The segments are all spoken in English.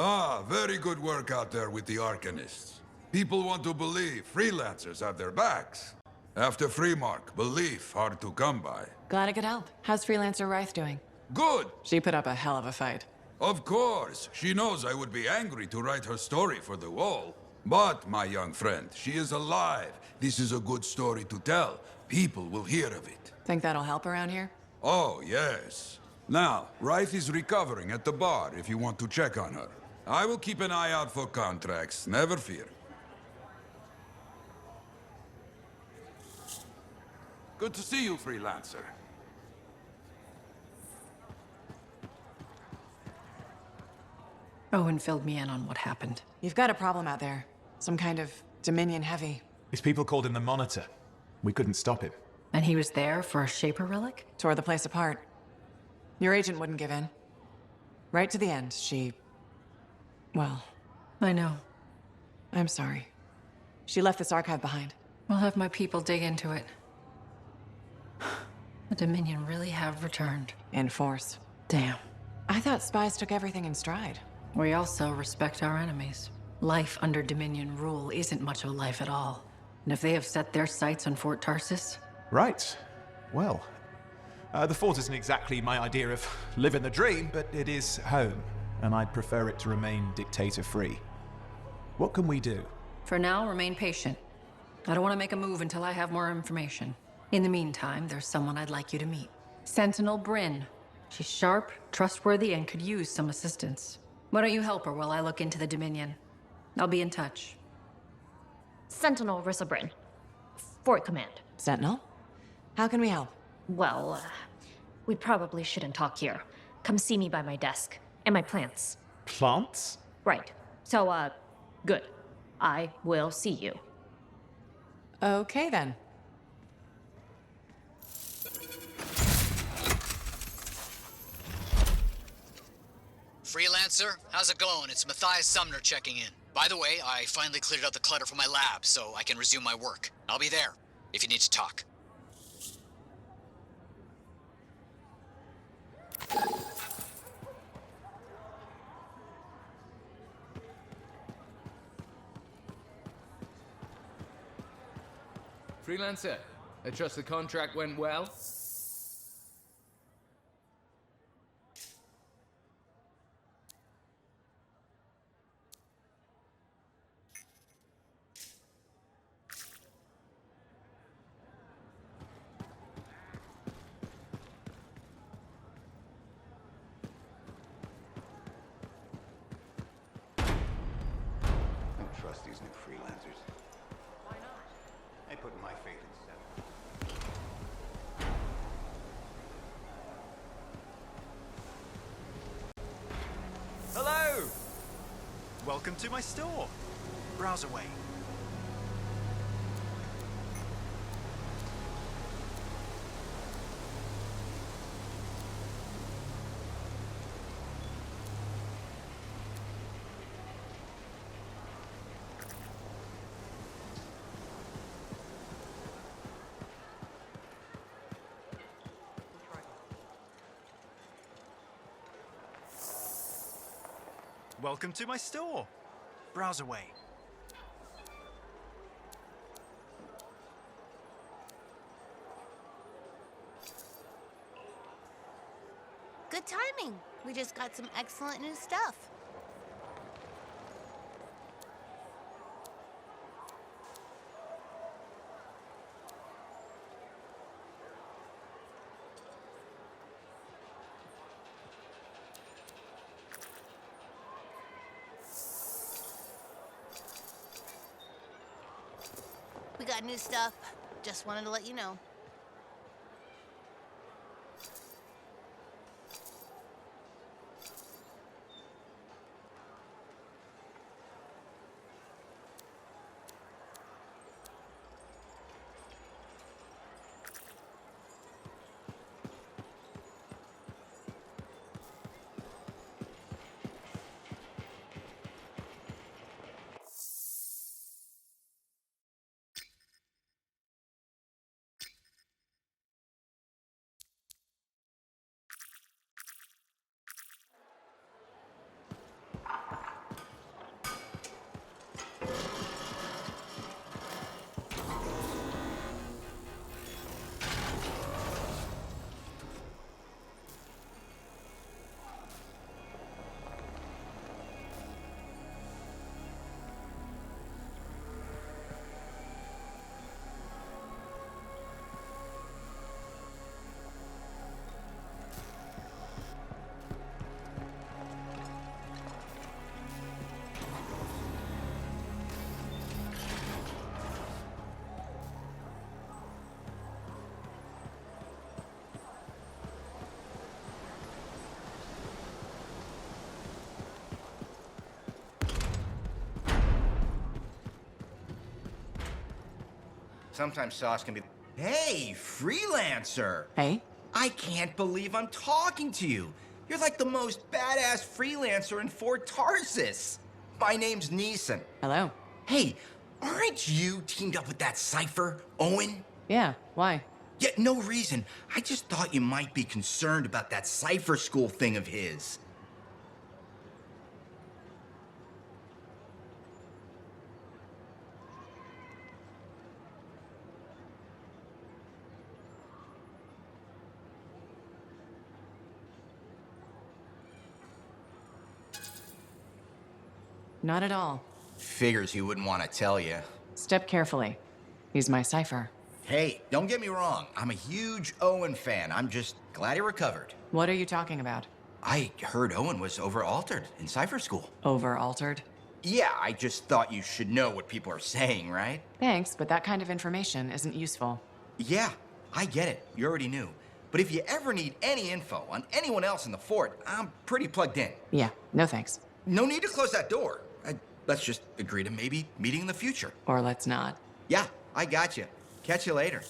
Ah, very good work out there with the Arcanists. People want to believe freelancers have their backs. After Freemark, belief hard to come by. Glad I could help. How's Freelancer Rife doing? Good! She put up a hell of a fight. Of course, she knows I would be angry to write her story for the wall. But, my young friend, she is alive. This is a good story to tell. People will hear of it. Think that'll help around here? Oh, yes. Now, Rife is recovering at the bar if you want to check on her. I will keep an eye out for contracts, never fear. Good to see you, Freelancer. Owen filled me in on what happened. You've got a problem out there. Some kind of Dominion heavy. His people called him the Monitor. We couldn't stop him. And he was there for a Shaper relic? Tore the place apart. Your agent wouldn't give in. Right to the end, she... Well, I know. I'm sorry. She left this archive behind. We'll have my people dig into it. The Dominion really have returned. In force. Damn. I thought spies took everything in stride. We also respect our enemies. Life under Dominion rule isn't much of a life at all. And if they have set their sights on Fort Tarsis... Right. Well, the fort isn't exactly my idea of living the dream, but it is home, and I'd prefer it to remain dictator-free. What can we do? For now, remain patient. I don't want to make a move until I have more information. In the meantime, there's someone I'd like you to meet. Sentinel Bryn. She's sharp, trustworthy, and could use some assistance. Why don't you help her while I look into the Dominion? I'll be in touch. Sentinel Rissa Bryn. Fort Command. Sentinel? How can we help? Well, we probably shouldn't talk here. Come see me by my desk. And my plants. Plants? Right. So, good. I will see you. Okay, then. Freelancer, how's it going? It's Matthias Sumner checking in. By the way, I finally cleared out the clutter from my lab, so I can resume my work. I'll be there, if you need to talk. Freelancer, I trust the contract went well? Trust these new freelancers. Why not? I put my faith in Seven. Hello! Welcome to my store. Browse away. Welcome to my store. Browse away. Good timing. We just got some excellent new stuff. We got new stuff. Just wanted to let you know. Sometimes sauce can be... Hey, freelancer! Hey? I can't believe I'm talking to you. You're like the most badass freelancer in Fort Tarsus. My name's Neeson. Hello. Hey, aren't you teamed up with that Cypher, Owen? Yeah, why? Yeah, no reason. I just thought you might be concerned about that Cypher school thing of his. Not at all. Figures he wouldn't want to tell you. Step carefully. He's my cipher. Hey, don't get me wrong. I'm a huge Owen fan. I'm just glad he recovered. What are you talking about? I heard Owen was over-altered in Cypher School. Over-altered? Yeah, I just thought you should know what people are saying, right? Thanks, but that kind of information isn't useful. Yeah, I get it. You already knew. But if you ever need any info on anyone else in the fort, I'm pretty plugged in. Yeah, no thanks. No need to close that door. Let's just agree to maybe meeting in the future. Or let's not. Yeah, I got you. Catch you later.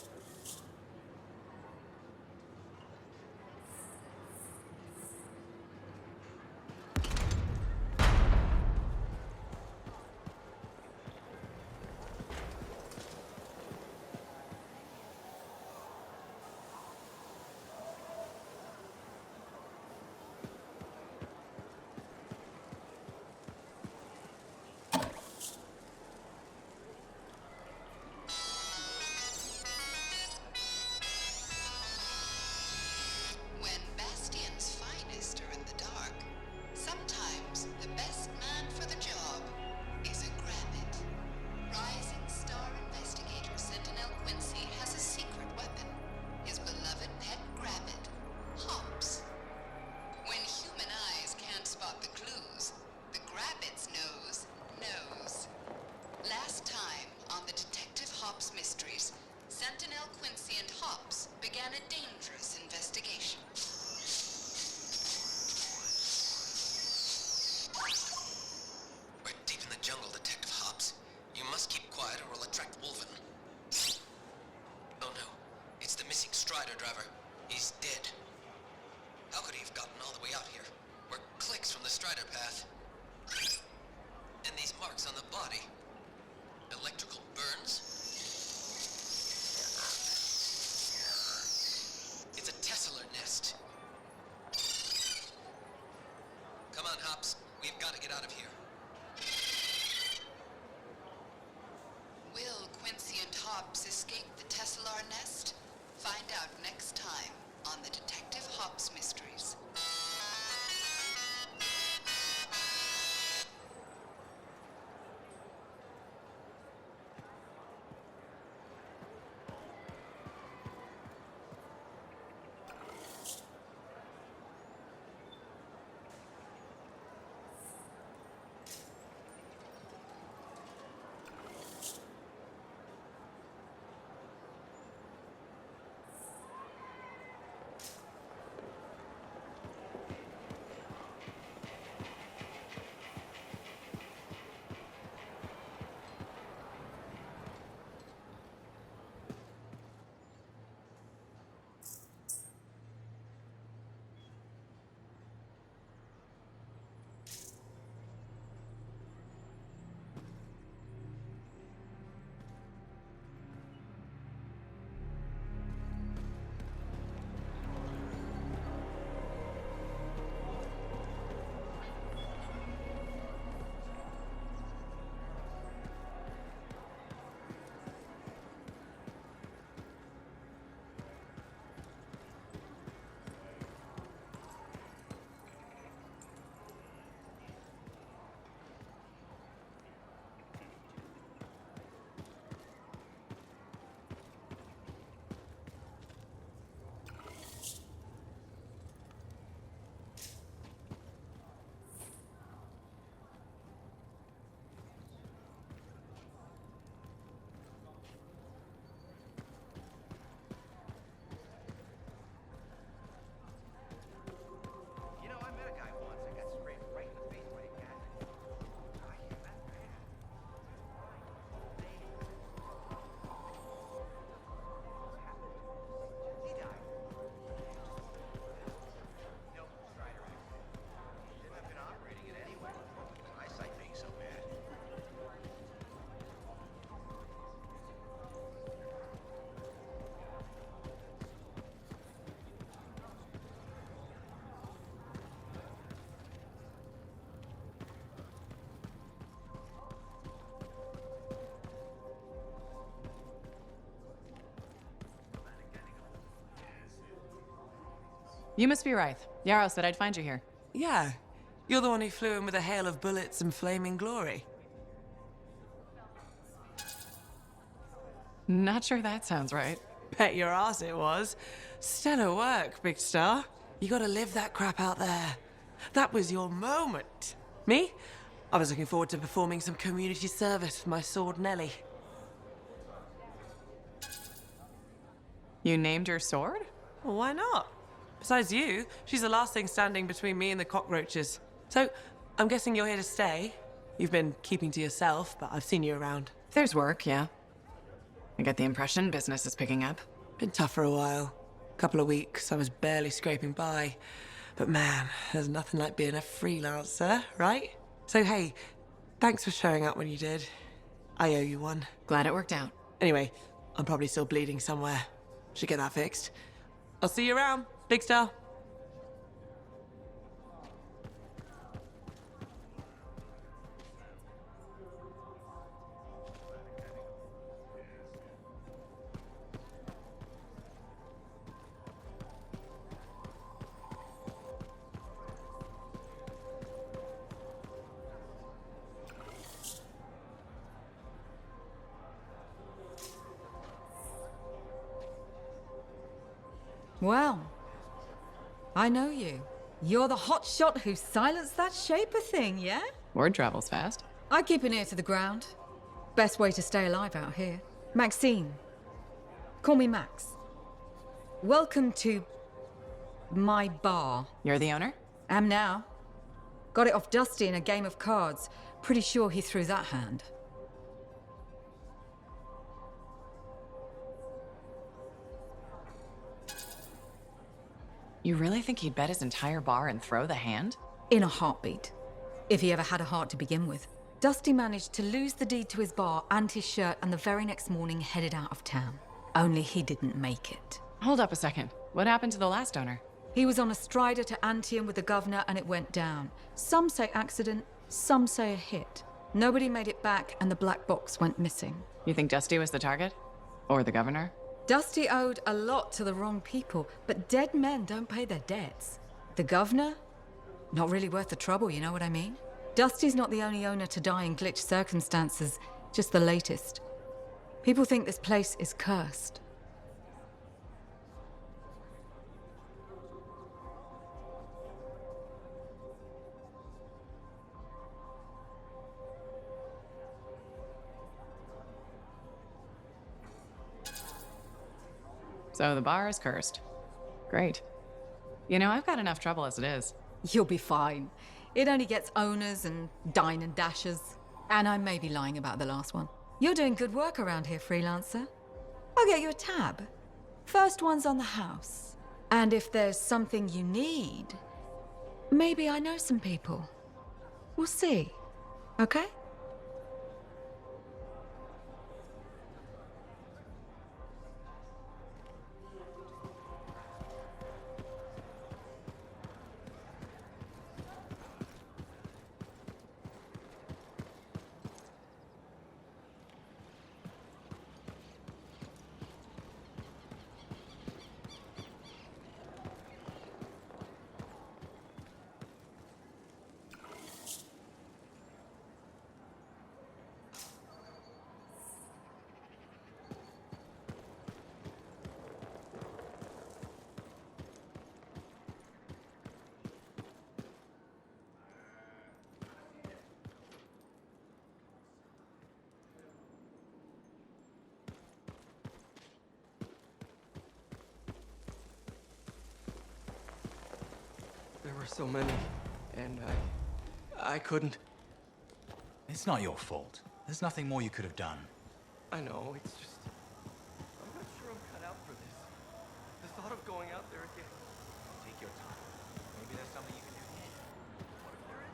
When Bastion's finest are in the dark, sometimes the best man for the job is a Grabbit. Rising star investigator Sentinel Quincy has a secret weapon, his beloved pet Grabbit, Hops. When human eyes can't spot the clues, the Grabbit's nose knows. Last time on the Detective Hops Mysteries, Sentinel Quincy and Hops began a dangerous investigation. We're deep in the jungle, Detective Hobbs. You must keep quiet or we'll attract Wolven. Oh no, it's the missing Strider driver. He's dead. How could he have gotten all the way out here? We're clicks from the Strider path. And these marks on the body. Electrical burns? It's a Tesseler nest. Come on, Hops. We've got to get out of here. Will Quincy and Hops escape the Tesselar nest? Find out next time on the Detective Hops Mysteries. You must be Rythe. Yarrow said I'd find you here. Yeah. You're the one who flew in with a hail of bullets and flaming glory. Not sure that sounds right. Bet your ass it was. Stellar work, Big Star. You gotta live that crap out there. That was your moment. Me? I was looking forward to performing some community service with my sword Nellie. You named your sword? Well, why not? Besides you, she's the last thing standing between me and the cockroaches. So, I'm guessing you're here to stay. You've been keeping to yourself, but I've seen you around. There's work, yeah. I get the impression business is picking up. Been tough for a while. Couple of weeks, I was barely scraping by. But man, there's nothing like being a freelancer, right? So hey, thanks for showing up when you did. I owe you one. Glad it worked out. Anyway, I'm probably still bleeding somewhere. Should get that fixed. I'll see you around, Big Star. Well, I know you. You're the hotshot who silenced that Shaper thing, yeah? Word travels fast. I keep an ear to the ground. Best way to stay alive out here. Maxine. Call me Max. Welcome to my bar. You're the owner? Am now. Got it off Dusty in a game of cards. Pretty sure he threw that hand. You really think he'd bet his entire bar and throw the hand? In a heartbeat. If he ever had a heart to begin with. Dusty managed to lose the deed to his bar and his shirt and the very next morning headed out of town. Only he didn't make it. Hold up a second. What happened to the last owner? He was on a strider to Anthem with the governor and it went down. Some say accident, some say a hit. Nobody made it back and the black box went missing. You think Dusty was the target? Or the governor? Dusty owed a lot to the wrong people, but dead men don't pay their debts. The governor? Not really worth the trouble, you know what I mean? Dusty's not the only owner to die in glitch circumstances, just the latest. People think this place is cursed. So the bar is cursed. Great. You know, I've got enough trouble as it is. You'll be fine. It only gets owners and dine and dashers. And I may be lying about the last one. You're doing good work around here, freelancer. I'll get you a tab. First one's on the house. And if there's something you need, maybe I know some people. We'll see. Okay? There were so many, and I couldn't. It's not your fault. There's nothing more you could have done. I know, it's just... I'm not sure I'm cut out for this. The thought of going out there again... Take your time. Maybe there's something you can do here. What if there is?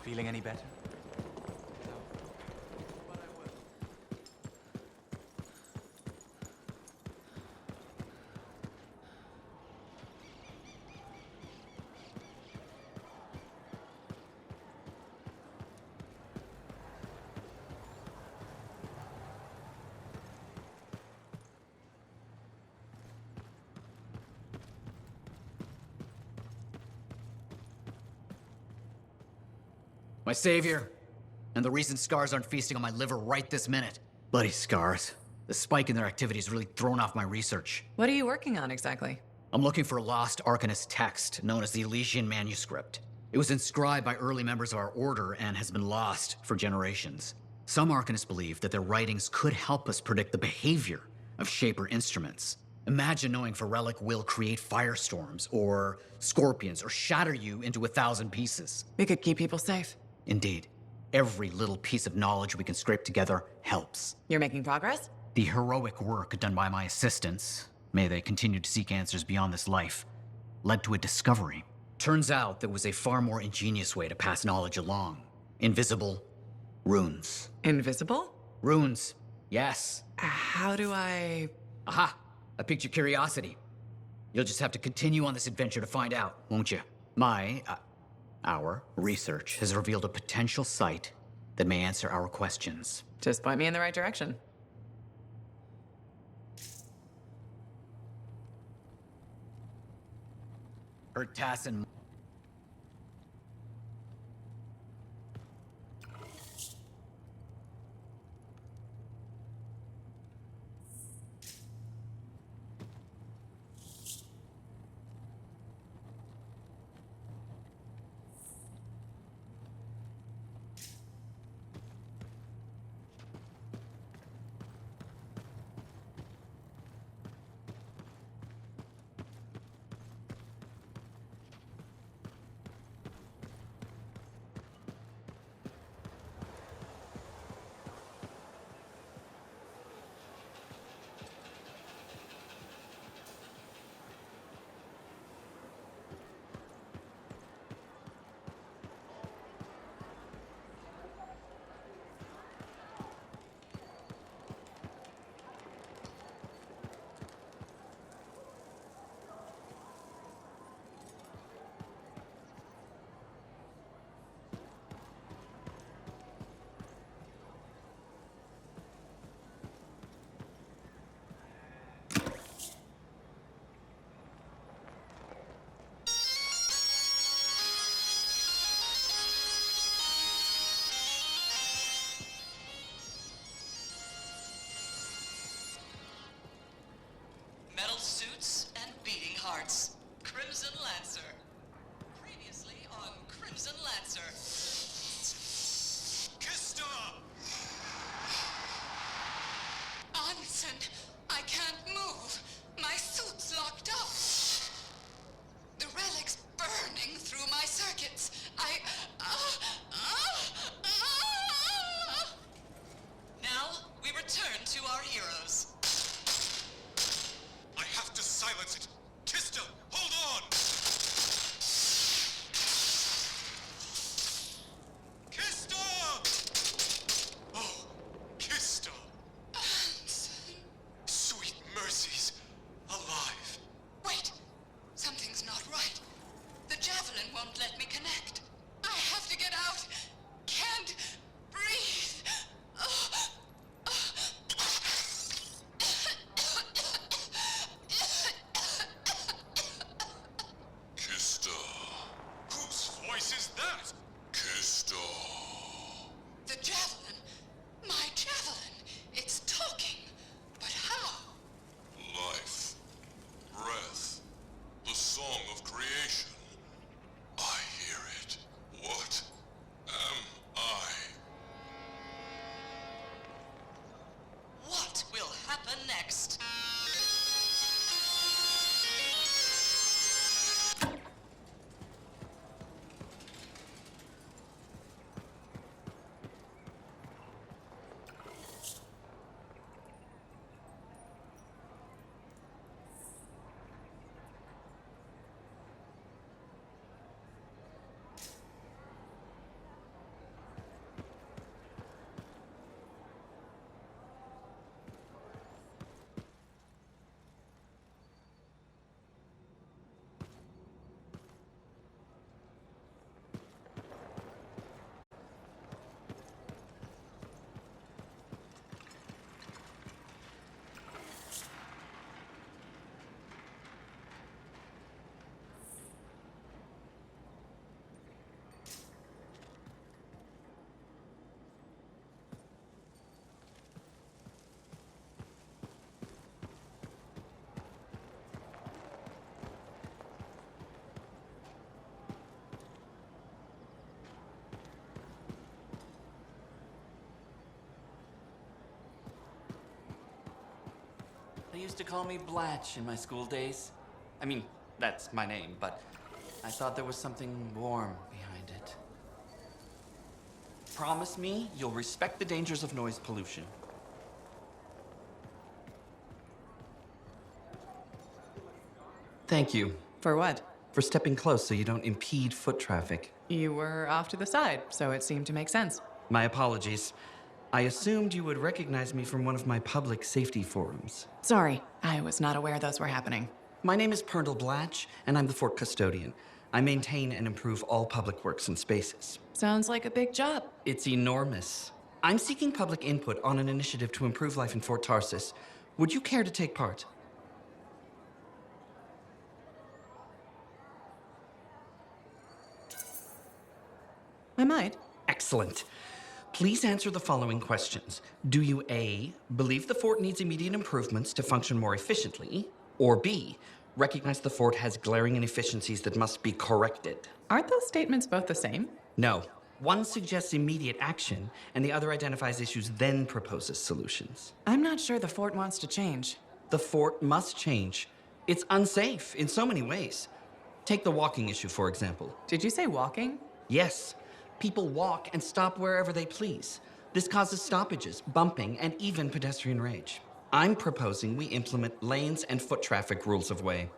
Feeling any better? But I will. My savior. And the reason scars aren't feasting on my liver right this minute. Bloody scars. The spike in their activity has really thrown off my research. What are you working on exactly? I'm looking for a lost Arcanist text known as the Elysian Manuscript. It was inscribed by early members of our order and has been lost for generations. Some Arcanists believe that their writings could help us predict the behavior of Shaper instruments. Imagine knowing if a relic will create firestorms, or scorpions, or shatter you into 1,000 pieces. We could keep people safe. Indeed. Every little piece of knowledge we can scrape together helps. You're making progress? The heroic work done by my assistants, may they continue to seek answers beyond this life, led to a discovery. Turns out there was a far more ingenious way to pass knowledge along. Invisible runes. Invisible? Runes, yes. How do I... Aha! I piqued your curiosity. You'll just have to continue on this adventure to find out, won't you? Our research has revealed a potential site that may answer our questions. Just point me in the right direction. Tassin. Metal suits and beating hearts. Crimson Lancer. Previously on Crimson Lancer. Kista! Onsen, I can't move. My suit's locked up. The relic's burning through my circuits. Now, we return to our heroes. I have to silence it. Kista, hold on! Kista! Oh, Kista! Sweet mercies, alive. Wait, something's not right. The javelin won't let me connect. I have to get out. Can't breathe. Kista. Whose voice is that? Kista. The javelin, my javelin, it's talking. But how? Life. Breath. The song of creation. I hear it. What am I? What will happen next? used to call me Blatch in my school days. I mean, that's my name, but I thought there was something warm behind it. Promise me you'll respect the dangers of noise pollution. Thank you. For what? For stepping close so you don't impede foot traffic. You were off to the side, so it seemed to make sense. My apologies. I assumed you would recognize me from one of my public safety forums. Sorry, I was not aware those were happening. My name is Perndle Blatch, and I'm the fort custodian. I maintain and improve all public works and spaces. Sounds like a big job. It's enormous. I'm seeking public input on an initiative to improve life in Fort Tarsis. Would you care to take part? I might. Excellent. Please answer the following questions. Do you A, believe the fort needs immediate improvements to function more efficiently? Or B, recognize the fort has glaring inefficiencies that must be corrected? Aren't those statements both the same? No. One suggests immediate action, and the other identifies issues, then proposes solutions. I'm not sure the fort wants to change. The fort must change. It's unsafe in so many ways. Take the walking issue, for example. Did you say walking? Yes. People walk and stop wherever they please. This causes stoppages, bumping, and even pedestrian rage. I'm proposing we implement lanes and foot traffic rules of way.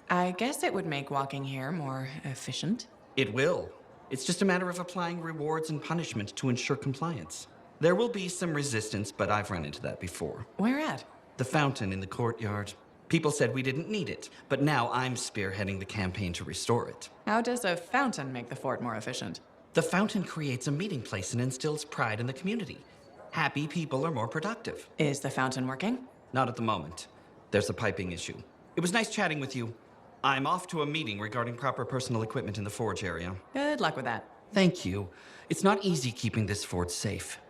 I guess it would make walking here more efficient. It will. It's just a matter of applying rewards and punishment to ensure compliance. There will be some resistance, but I've run into that before. Where at? The fountain in the courtyard. People said we didn't need it, but now I'm spearheading the campaign to restore it. How does a fountain make the fort more efficient? The fountain creates a meeting place and instills pride in the community. Happy people are more productive. Is the fountain working? Not at the moment. There's a piping issue. It was nice chatting with you. I'm off to a meeting regarding proper personal equipment in the forge area. Good luck with that. Thank you. It's not easy keeping this fort safe.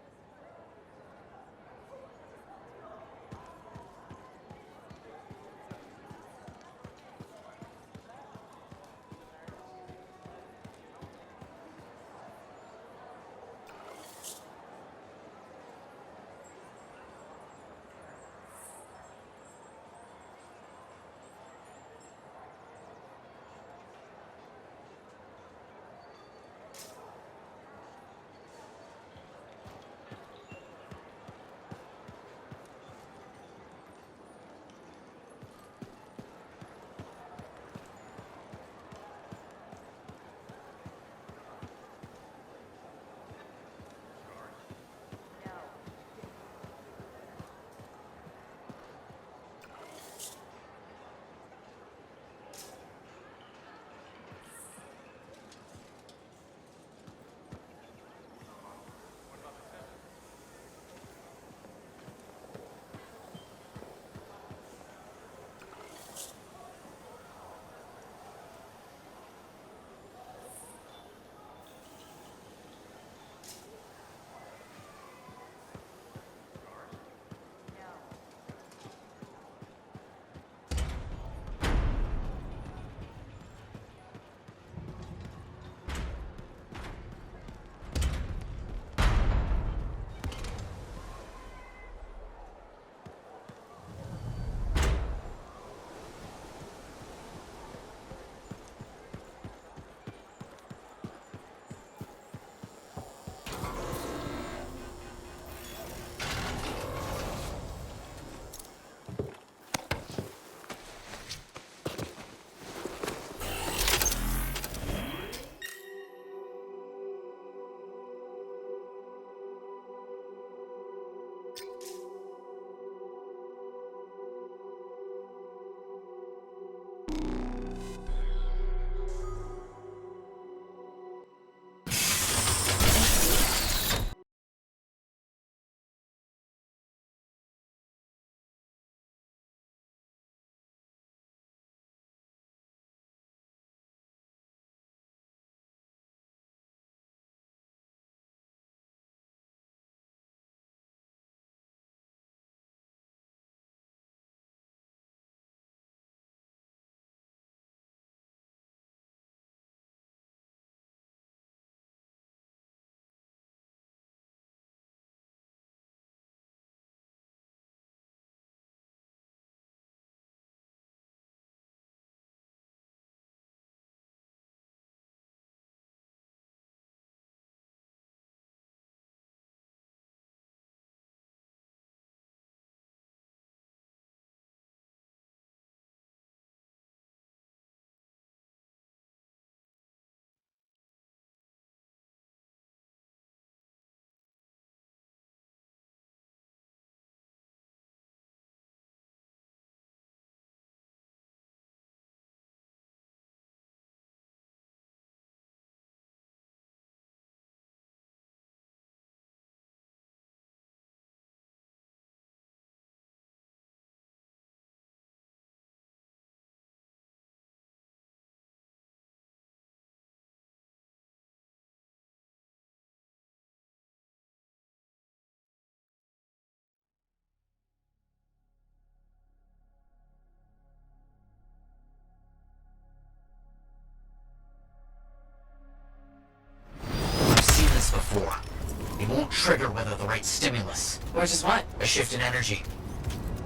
trigger with the right stimulus. Which is what? A shift in energy.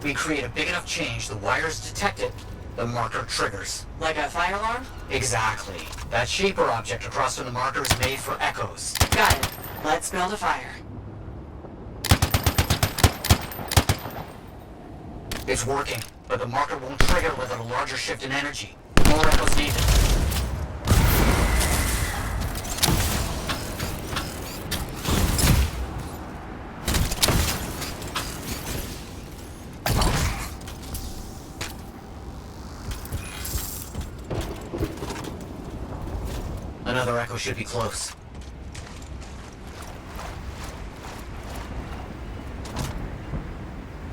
We create a big enough change, the wires detect it, the marker triggers. Like a fire alarm? Exactly. That shape or object across from the marker is made for echoes. Got it. Let's build a fire. It's working, but the marker won't trigger without a larger shift in energy. More echoes needed. Another echo should be close.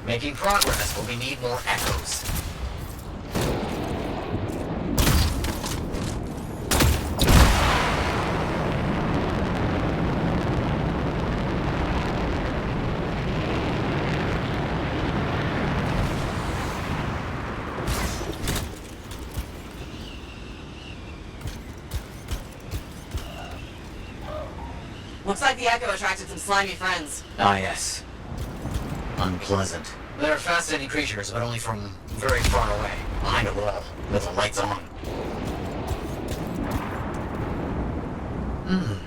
Making progress, but we need more echoes. Looks like the echo attracted some slimy friends. Ah, yes. Unpleasant. They're fascinating creatures, but only from very far away, behind a wall, with the lights on.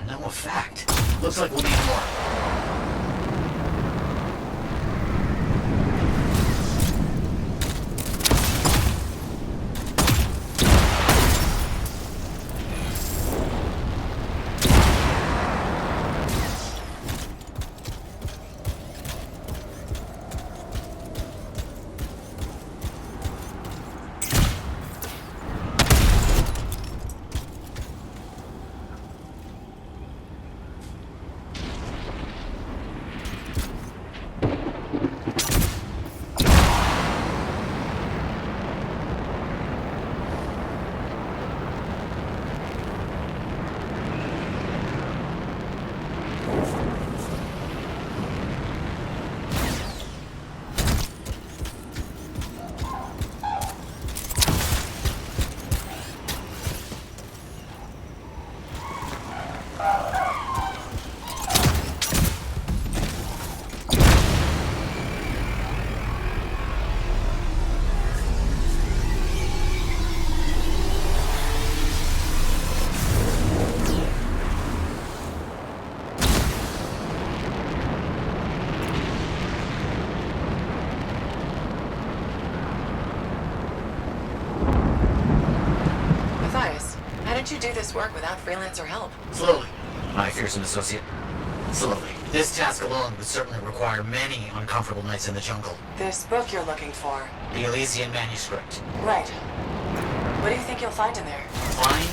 No effect. Looks like we'll need more. Can't you do this work without freelancer help? Slowly, my fearsome associate. Slowly. This task alone would certainly require many uncomfortable nights in the jungle. This book you're looking for. The Elysian manuscript. Right. What do you think you'll find in there? Find?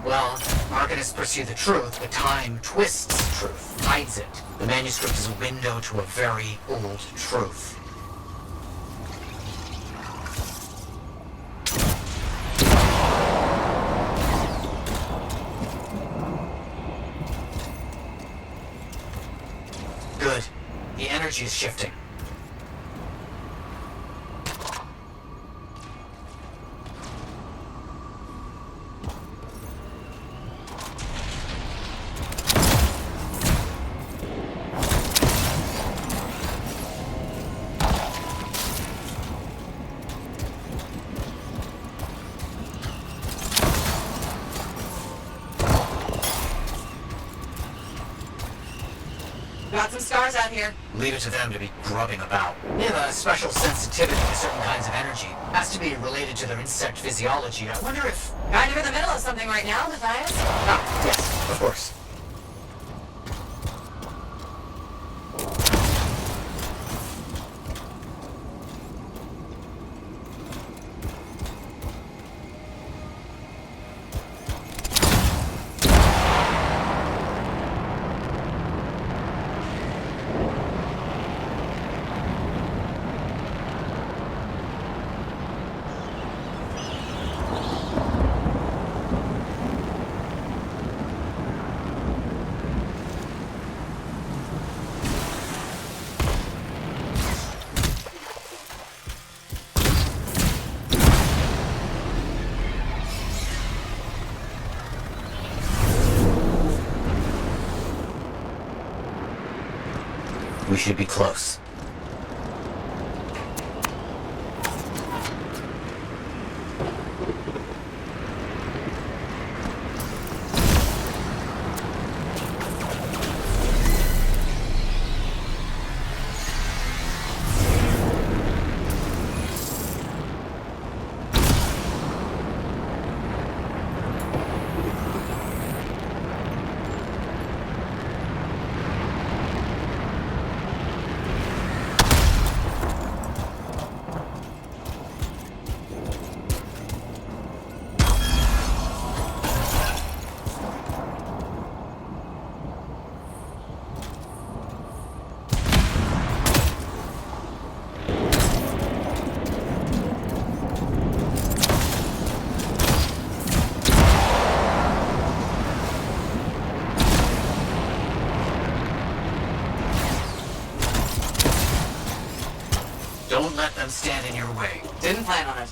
Well, Arcanists pursue the truth, but time twists truth, hides it. The manuscript is a window to a very old truth. Good. The energy is shifting. Got some stars out here. Leave it to them to be grubbing about. They have a special sensitivity to certain kinds of energy. Has to be related to their insect physiology. I wonder if... Kind of in the middle of something right now, Matthias. Ah, yes, of course. We should be close. Don't let them stand in your way. Didn't plan on it.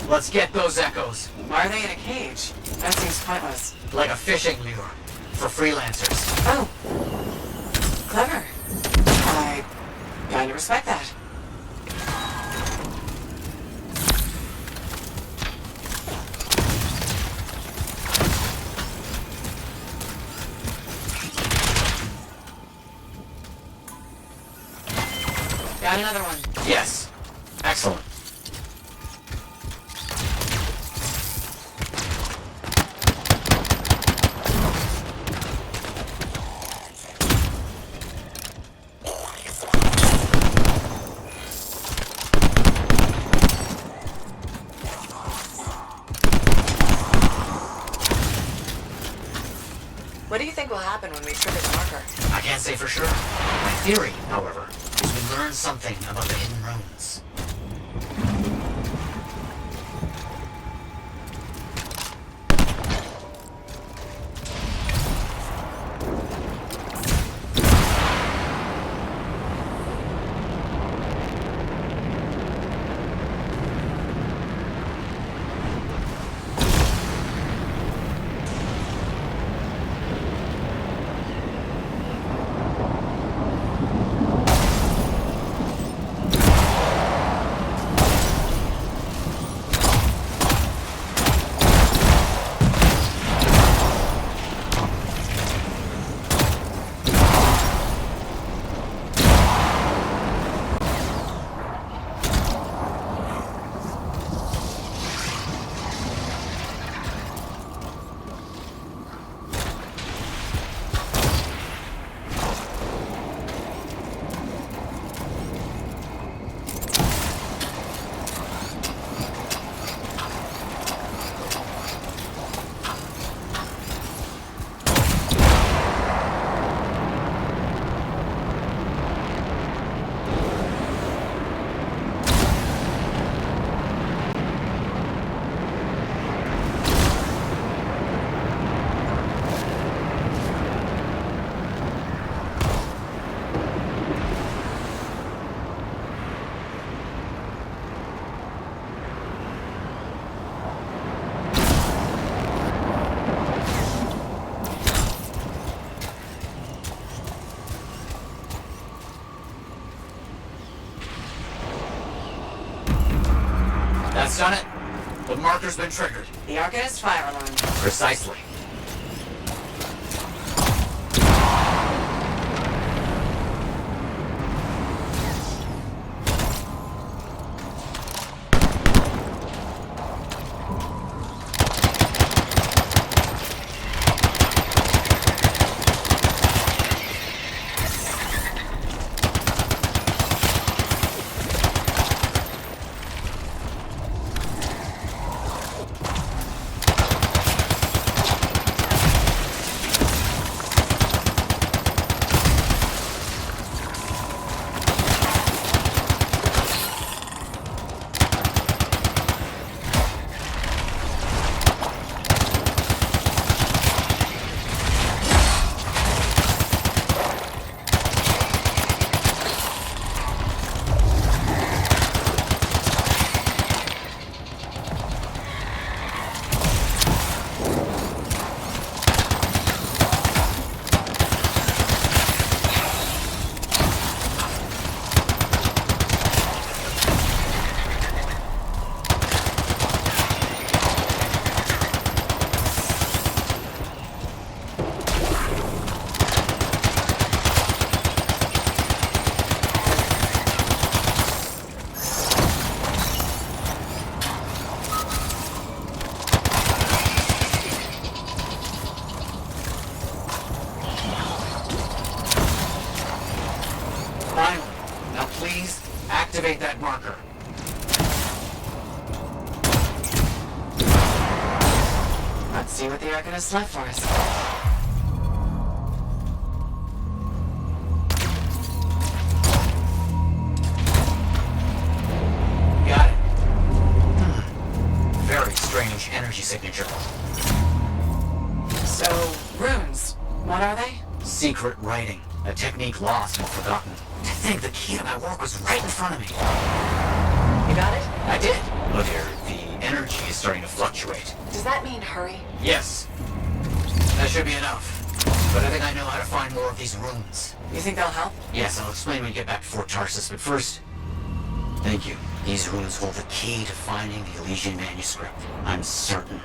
Let's get those echoes. Why are they in a cage? That seems pointless. Like a fishing lure for freelancers. Oh. Clever. I kinda respect that. Got another one. Yes. Excellent. What do you think will happen when we trigger the marker? I can't say for sure. My theory, however, is we learn something about the hidden runes. That's done it. The marker's been triggered. The Arcanist fire alarm. Precisely. Activate that marker. Let's see what the Arcanist left for us. Got it. Very strange energy signature. So, runes. What are they? Secret writing. A technique lost and forgotten. To think the key to my work was right in front of me. You got it? I did. Look here, the energy is starting to fluctuate. Does that mean hurry? Yes. That should be enough. But I think I know how to find more of these runes. You think they'll help? Yes, I'll explain when we get back to Fort Tarsus, but first... Thank you. These runes hold the key to finding the Elysian manuscript. I'm certain.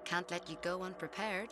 Can't let you go unprepared.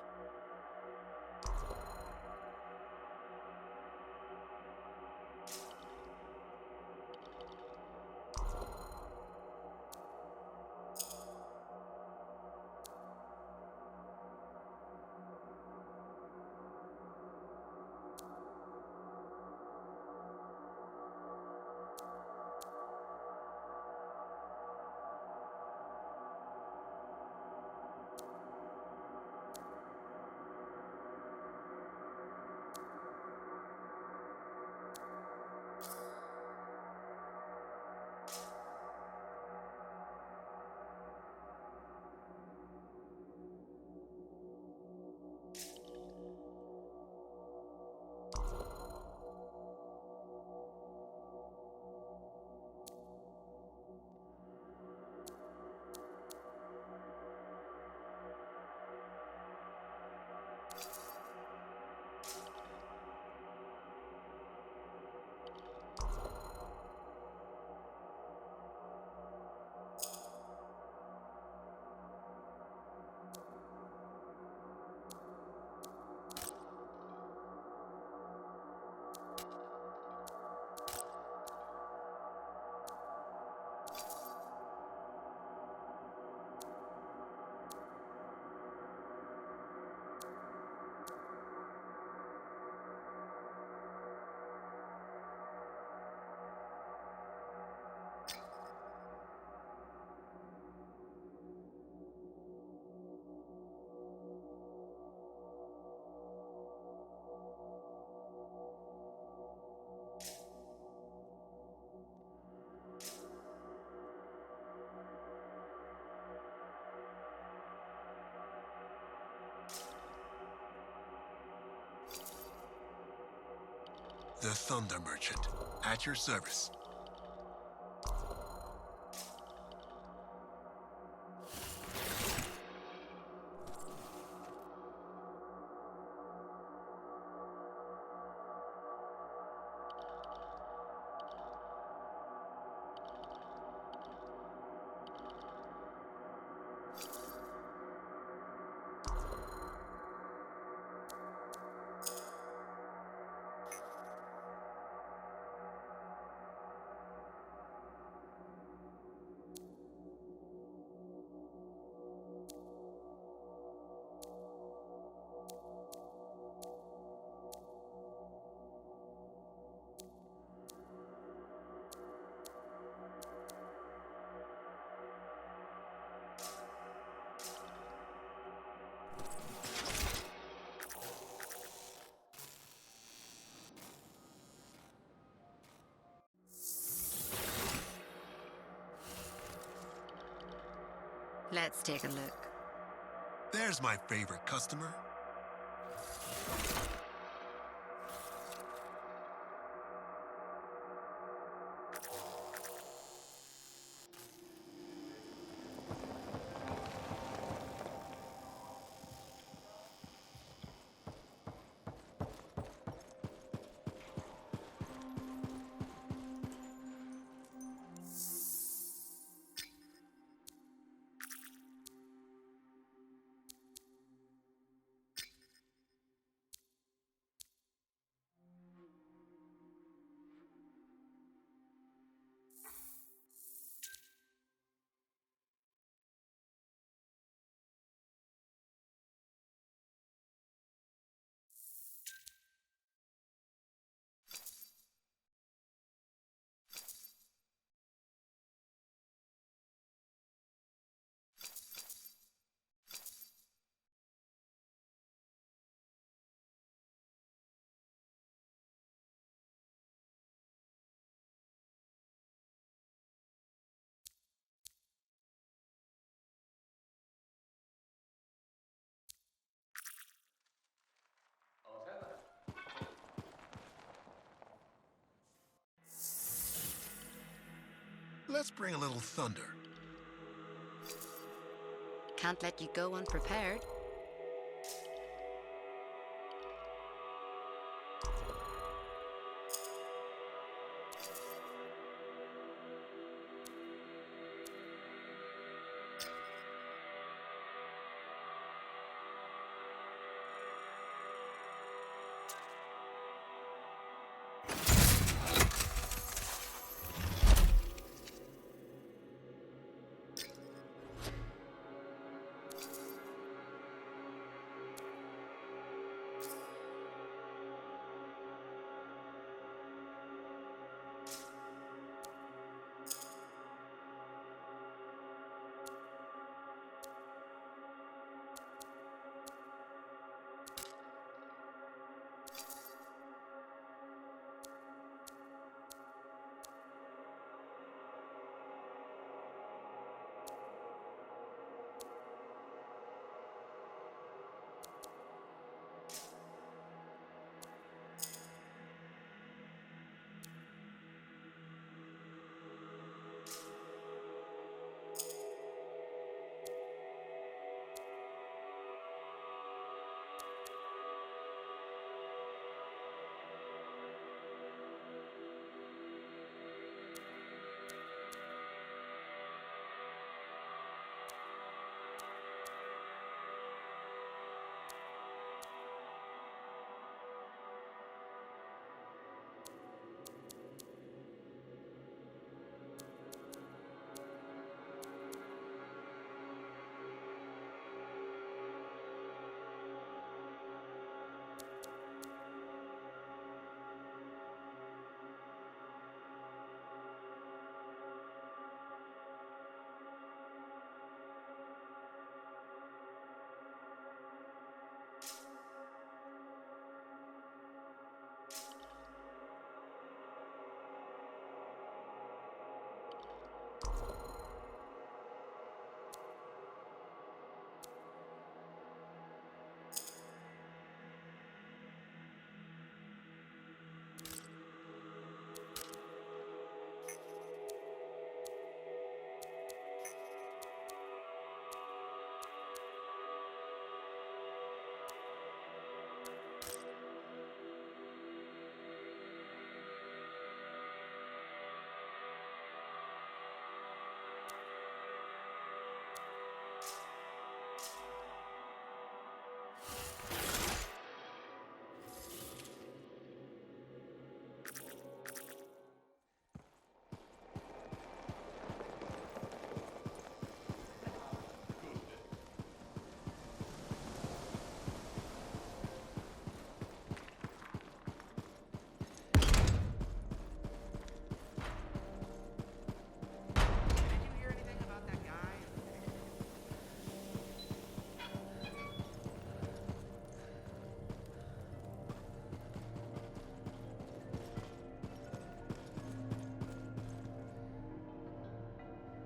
The Thunder Merchant, at your service. Let's take a look. There's my favorite customer. Let's bring a little thunder. Can't let you go unprepared.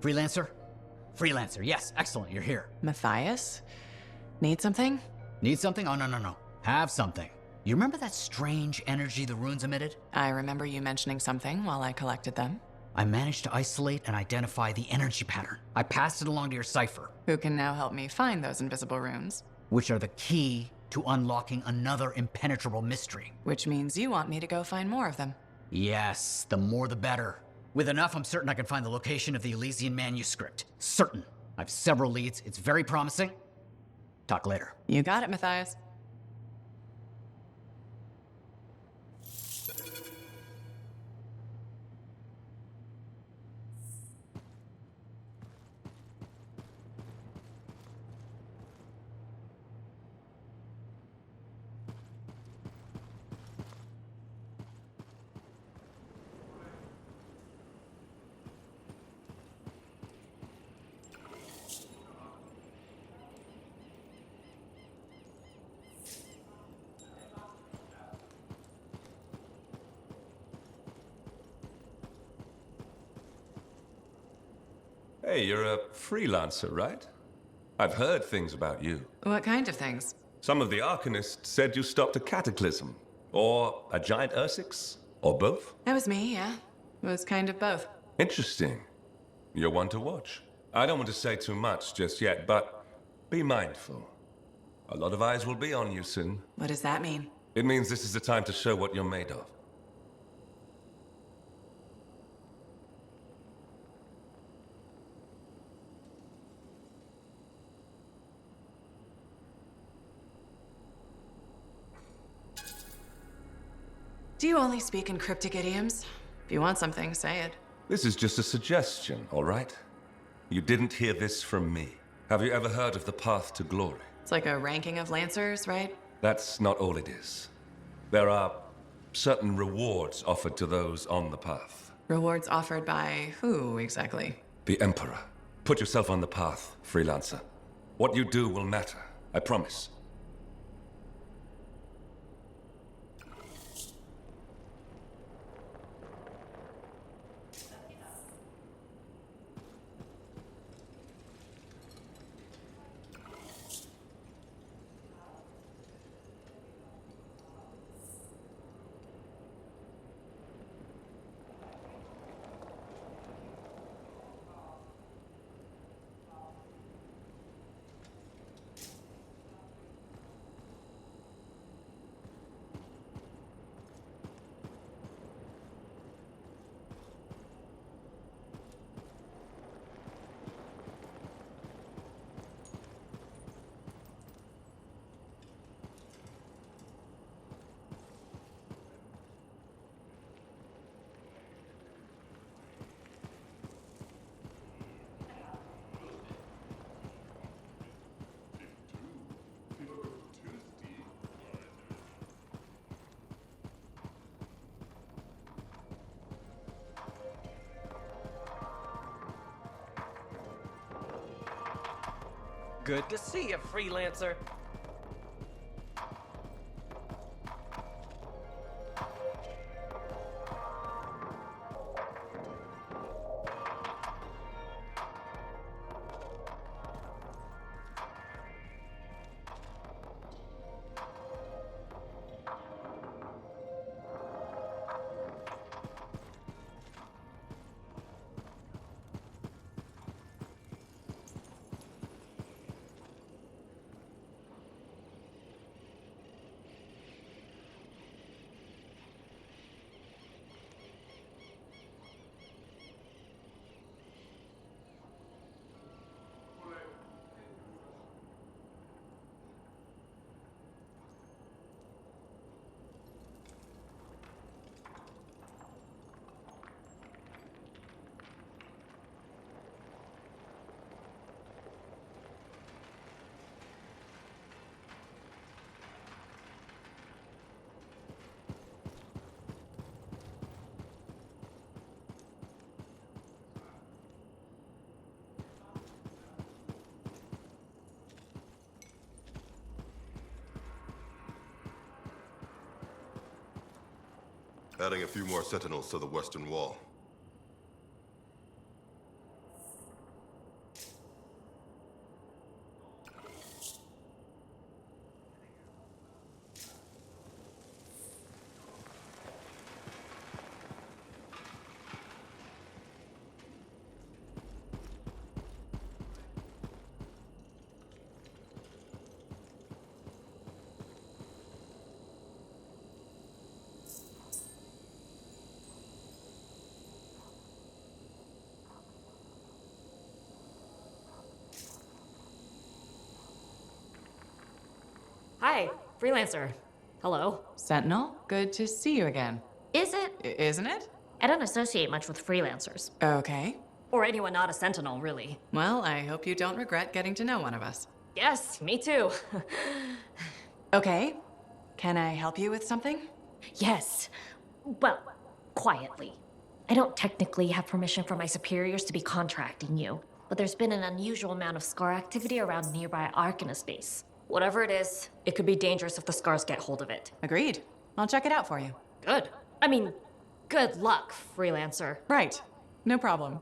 Freelancer? Freelancer, yes, excellent, you're here. Matthias? Need something? Need something? Oh, no. Have something. You remember that strange energy the runes emitted? I remember you mentioning something while I collected them. I managed to isolate and identify the energy pattern. I passed it along to your cipher. Who can now help me find those invisible runes? Which are the key to unlocking another impenetrable mystery. Which means you want me to go find more of them. Yes, the more the better. With enough, I'm certain I can find the location of the Elysian manuscript. Certain. I have several leads. It's very promising. Talk later. You got it, Matthias. Hey, you're a freelancer, right? I've heard things about you. What kind of things? Some of the Arcanists said you stopped a cataclysm. Or a giant Ursix. Or both. That was me, yeah. It was kind of both. Interesting. You're one to watch. I don't want to say too much just yet, but be mindful. A lot of eyes will be on you soon. What does that mean? It means this is the time to show what you're made of. Do you only speak in cryptic idioms? If you want something, say it. This is just a suggestion, all right? You didn't hear this from me. Have you ever heard of the path to glory? It's like a ranking of Lancers, right? That's not all it is. There are certain rewards offered to those on the path. Rewards offered by who, exactly? The Emperor. Put yourself on the path, freelancer. What you do will matter, I promise. Good to see you, freelancer. Adding a few more sentinels to the western wall. Hi, Freelancer. Hello. Sentinel, good to see you again. Is it? Isn't it? I don't associate much with freelancers. Okay. Or anyone not a Sentinel, really. Well, I hope you don't regret getting to know one of us. Yes, me too. Okay. Can I help you with something? Yes. Well, quietly. I don't technically have permission from my superiors to be contracting you, but there's been an unusual amount of Scar activity around nearby Arcanist base. Whatever it is, it could be dangerous if the Scars get hold of it. Agreed. I'll check it out for you. Good. I mean, good luck, Freelancer. Right. No problem.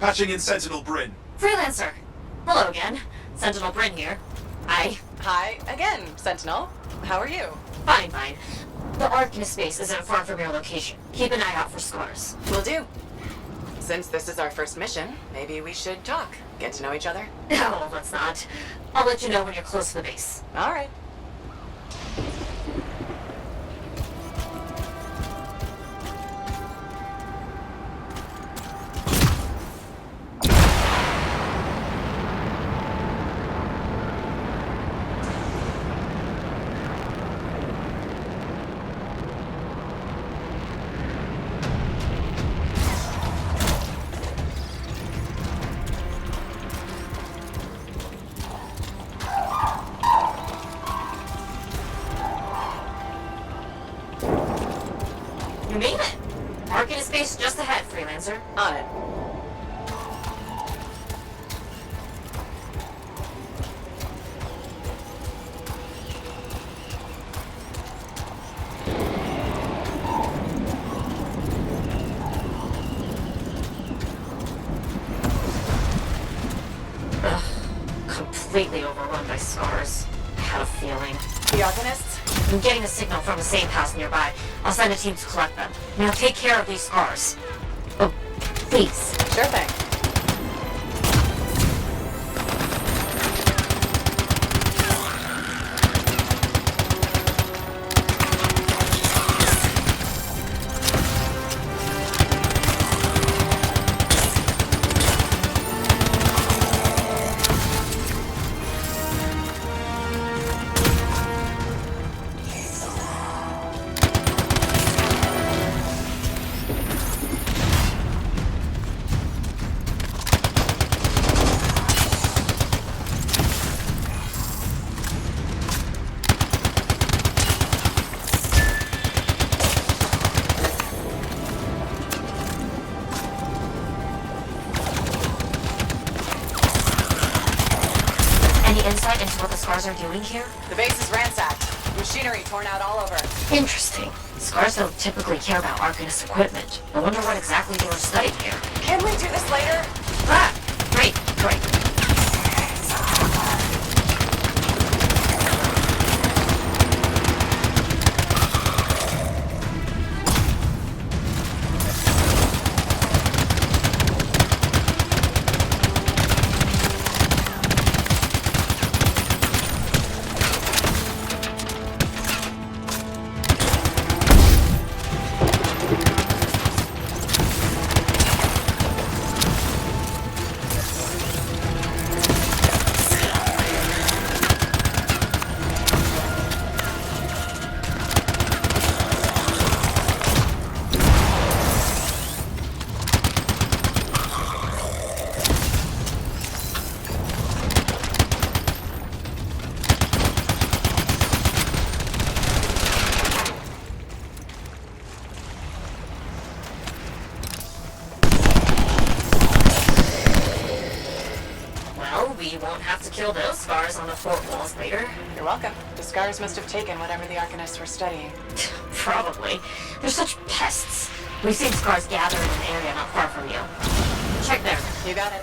Patching in Sentinel Bryn. Freelancer! Hello again. Sentinel Bryn here. Hi. Hi again, Sentinel. How are you? Fine, fine. The Arcanist base isn't far from your location. Keep an eye out for scars. Will do. Since this is our first mission, maybe we should talk. Get to know each other? No, let's not. I'll let you know when you're close to the base. All right. You made it! Arcanist base just ahead, Freelancer. On it. Ugh. Completely overrun by scars. I had a feeling. The Arcanists? I'm getting a signal from a safe house nearby. I'll send a team to collect them. Now take care of these scars. Oh, please. Sure thing. Insight into what the scars are doing here? The base is ransacked. Machinery torn out all over. Interesting. Scars don't typically care about Arcanist equipment. I wonder what exactly they were studying here. Can we do this later? Ah! Great, great. We won't have to kill those scars on the fort walls later. You're welcome. The scars must have taken whatever the Arcanists were studying. Probably. They're such pests. We've seen scars gather in an area not far from you. Check there. You got it.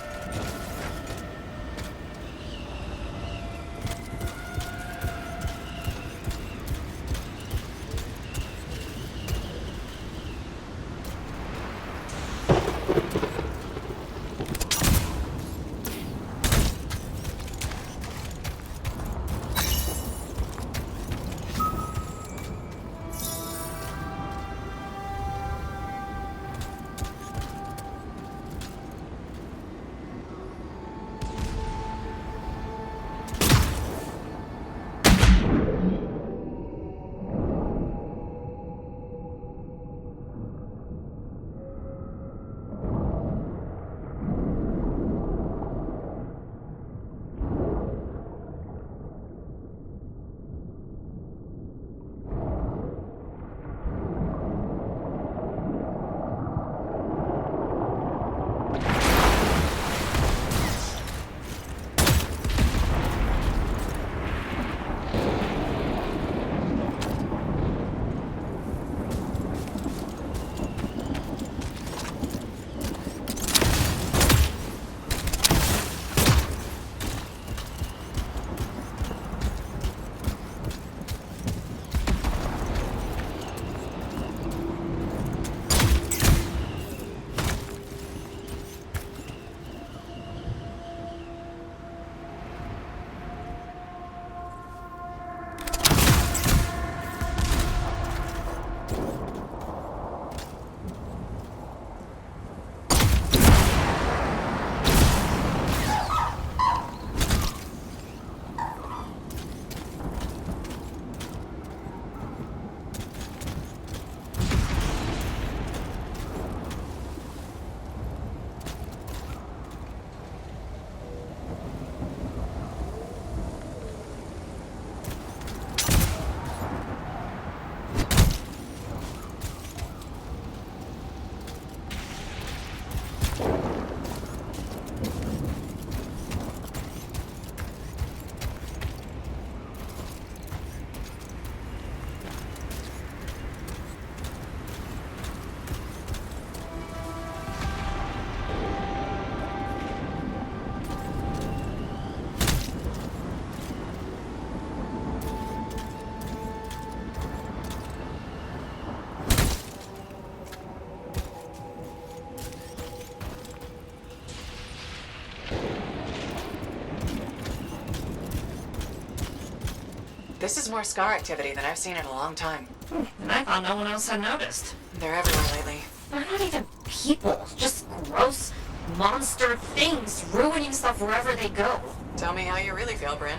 This is more scar activity than I've seen in a long time. And I thought no one else had noticed. They're everywhere lately. They're not even people, just gross monster things ruining stuff wherever they go. Tell me how you really feel, Bryn.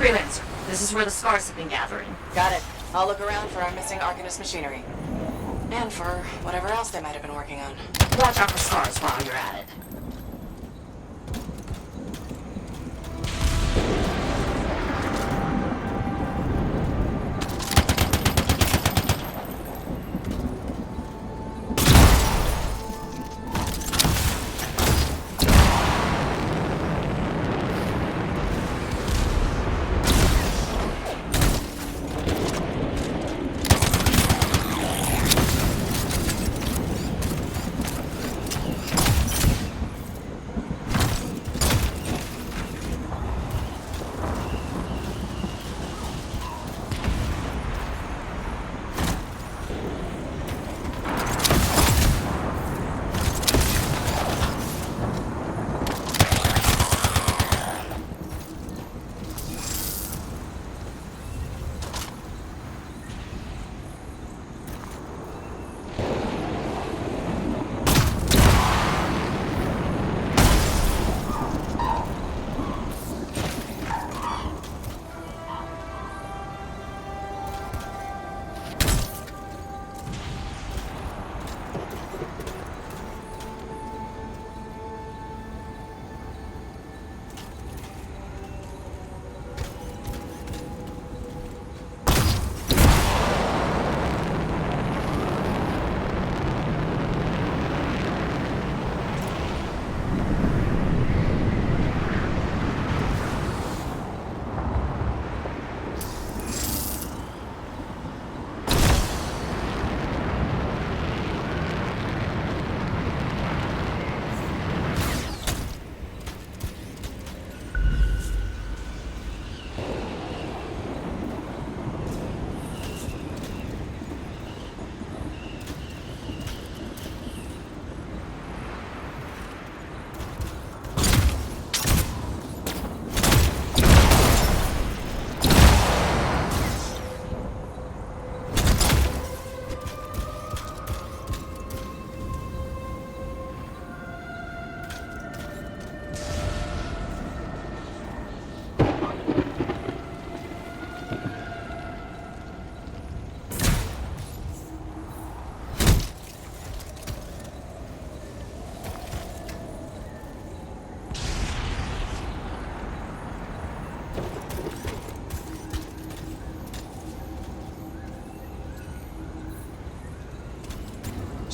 Freelancer, this is where the scars have been gathering. Got it. I'll look around for our missing Arcanist machinery. And for whatever else they might have been working on. Watch out for scars while you're at it.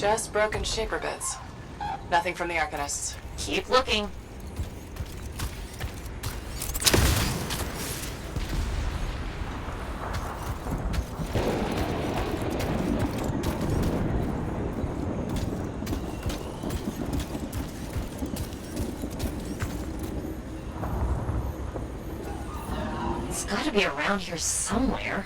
Just broken shaper bits. Nothing from the Arcanists. Keep looking. gotta be around here somewhere.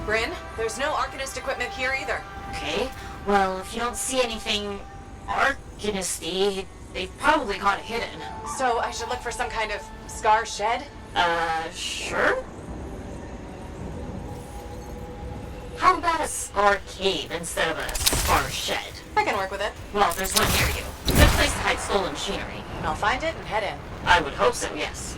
Bryn, there's no Arcanist equipment here either. Okay, well, if you don't see anything Arcanisty, they probably got it hidden. So I should look for some kind of scar shed? Sure? How about a scar cave instead of a scar shed? I can work with it. Well, there's one near you. Good place to hide stolen machinery. I'll find it and head in. I would hope so, yes.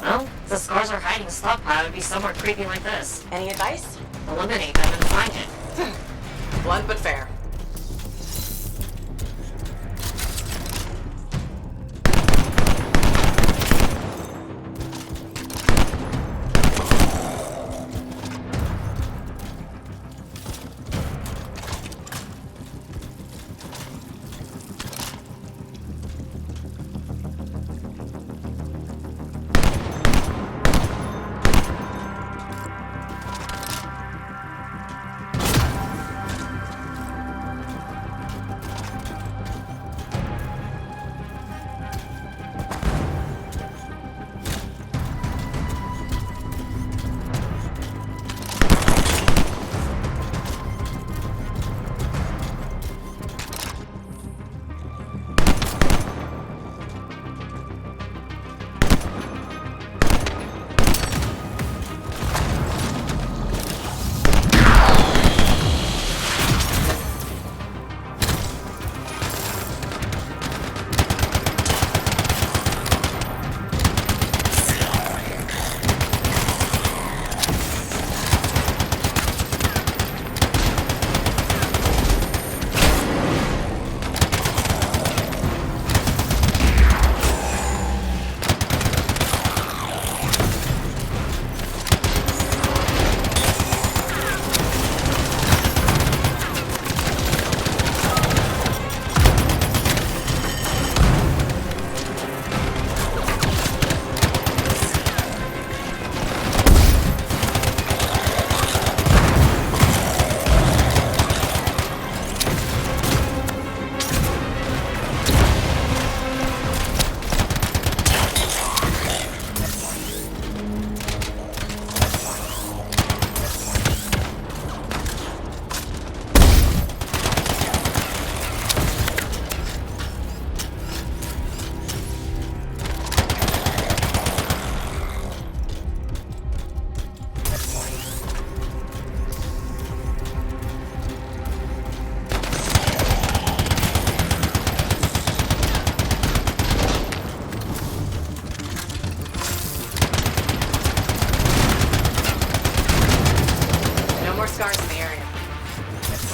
Well, if the scars are hiding a stockpile, it would be somewhere creepy like this. Any advice? Eliminate them and find it. Blunt but fair.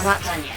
We're not done yet.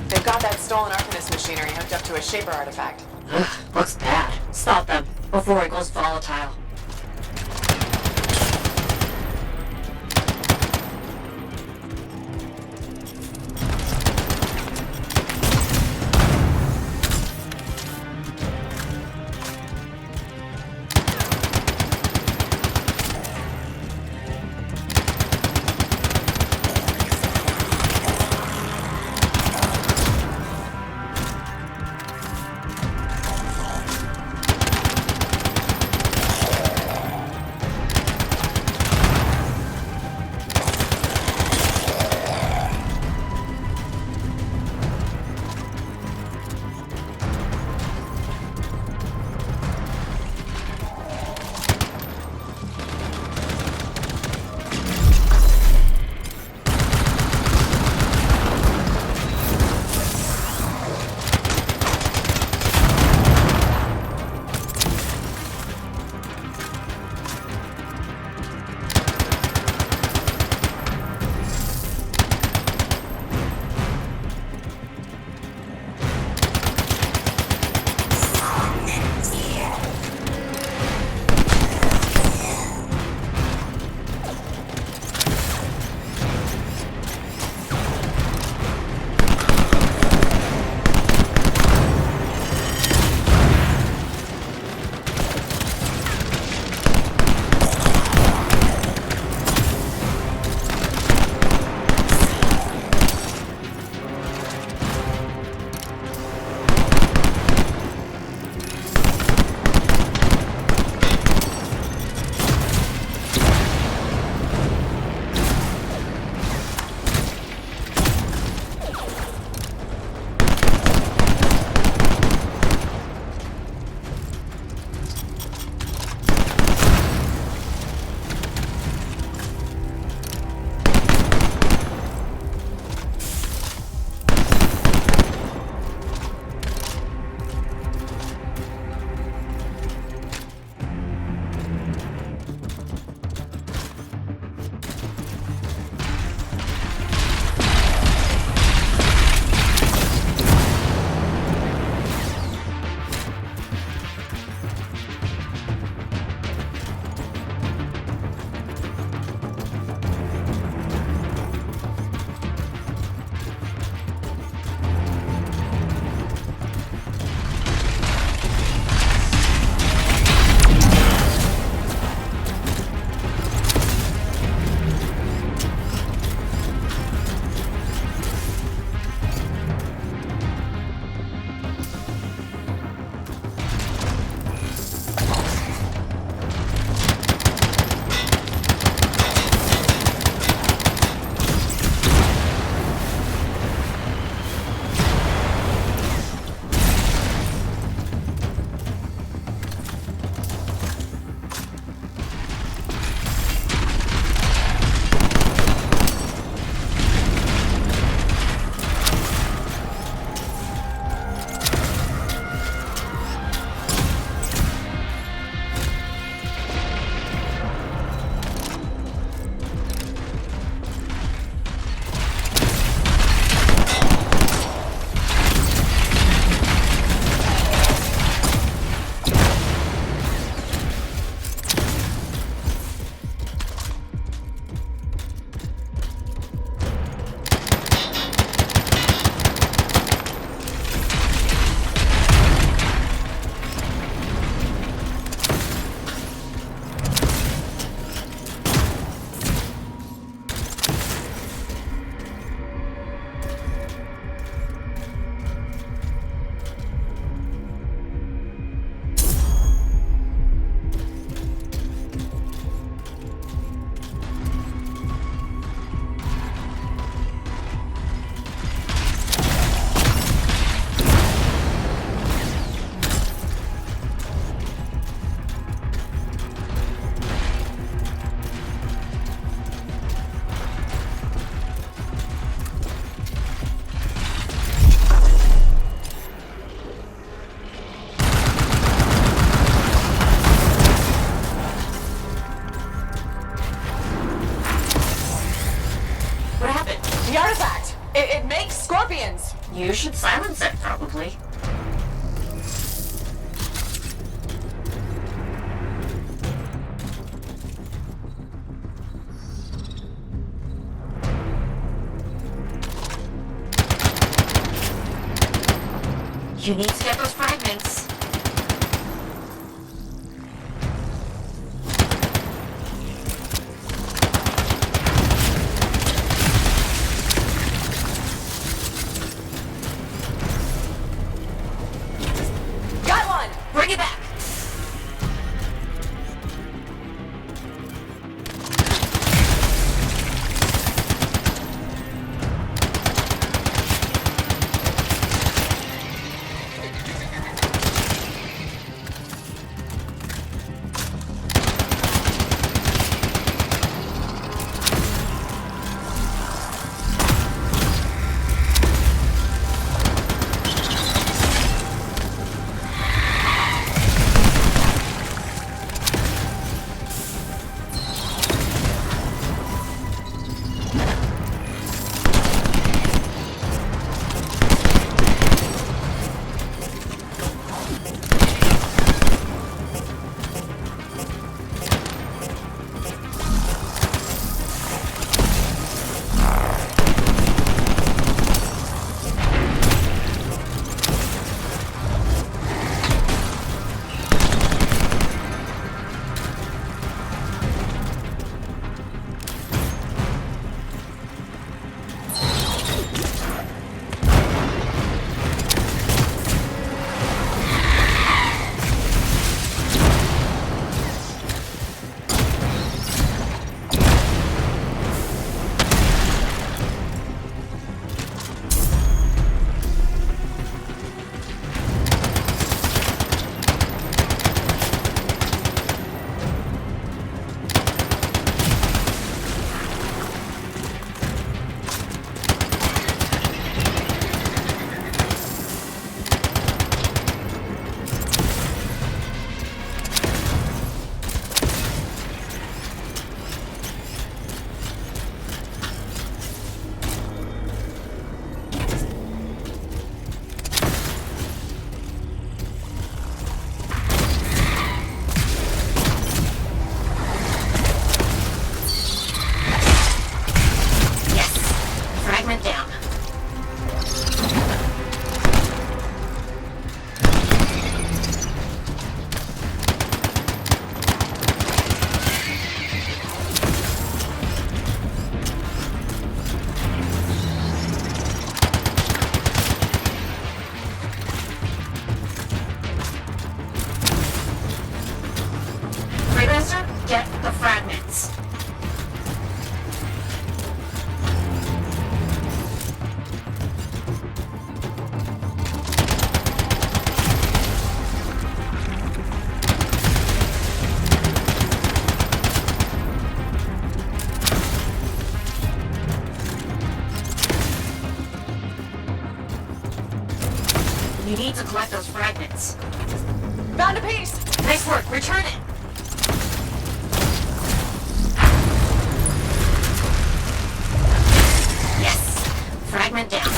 They've got that stolen Arcanist machinery hooked up to a Shaper artifact. Ugh, looks bad. Stop them before it goes volatile. You should silence it, probably. You need to get those fragments. Got one! Bring it back! Get the fragments. You need to collect those fragments. Found a piece! Nice work, return it! Yes! Fragment down.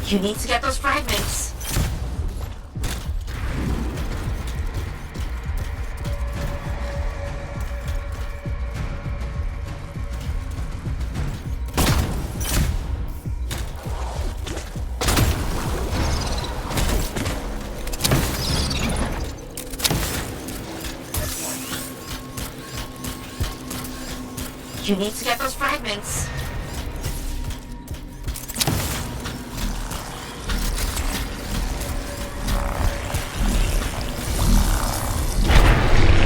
You need to get those fragments. You need to get those fragments.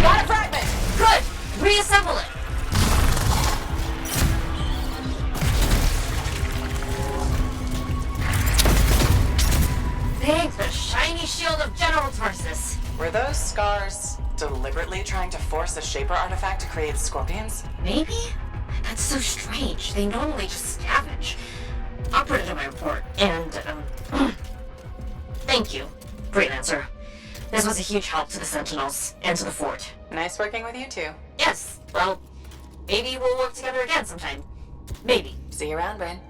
Got a fragment! Good! Reassemble it! Thanks, the shiny shield of General Tarsus. Were those scars deliberately trying to force a Shaper artifact to create scorpions? Maybe? That's so strange. They normally just scavenge. I'll put it in my report. And, thank you, Freelancer. This was a huge help to the Sentinels and to the fort. Nice working with you too. Yes, well, maybe we'll work together again sometime. Maybe. See you around, Bryn.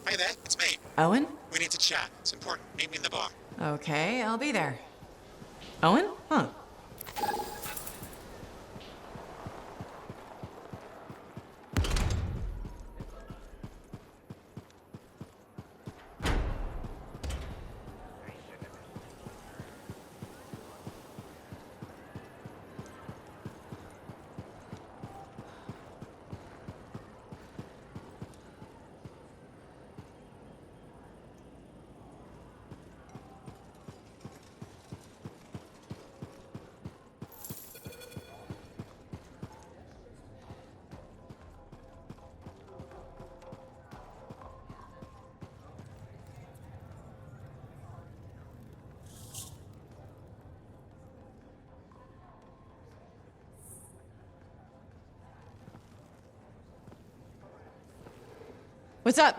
Hi there, it's me. Owen? We need to chat. It's important. Meet me in the bar. Okay, I'll be there. Owen? Huh. What's up?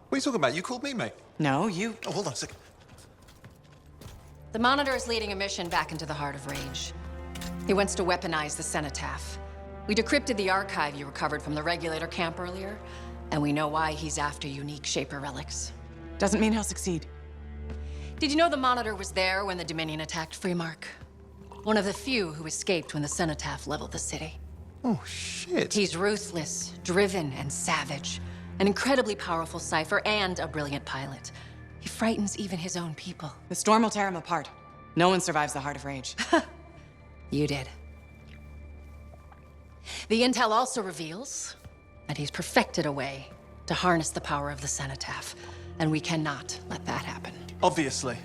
What are you talking about? You called me, mate. No, you... Oh, hold on a second. The Monitor is leading a mission back into the Heart of Rage. He wants to weaponize the Cenotaph. We decrypted the archive you recovered from the Regulator camp earlier, and we know why he's after unique Shaper relics. Doesn't mean he'll succeed. Did you know the Monitor was there when the Dominion attacked Freemark? One of the few who escaped when the Cenotaph leveled the city. Oh, shit. He's ruthless, driven, and savage. An incredibly powerful cipher and a brilliant pilot. He frightens even his own people. The storm will tear him apart. No one survives the Heart of Rage. You did. The intel also reveals that he's perfected a way to harness the power of the Cenotaph, and we cannot let that happen. Obviously.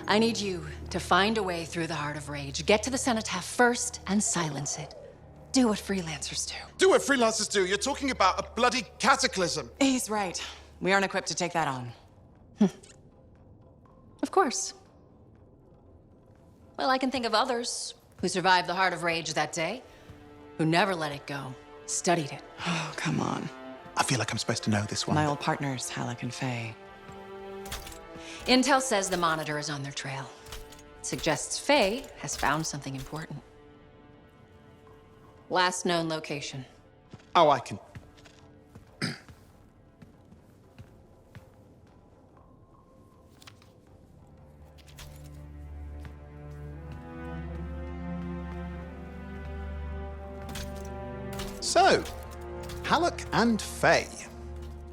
I need you to find a way through the Heart of Rage, get to the Cenotaph first, and silence it. Do what freelancers do. Do what freelancers do? You're talking about a bloody cataclysm. He's right. We aren't equipped to take that on. Of course. Well, I can think of others who survived the Heart of Rage that day, who never let it go, studied it. Oh, come on. I feel like I'm supposed to know this one. My old partners, Halleck and Faye. Intel says the Monitor is on their trail. It suggests Faye has found something important. Last known location. Oh, I can... So, Halleck and Faye.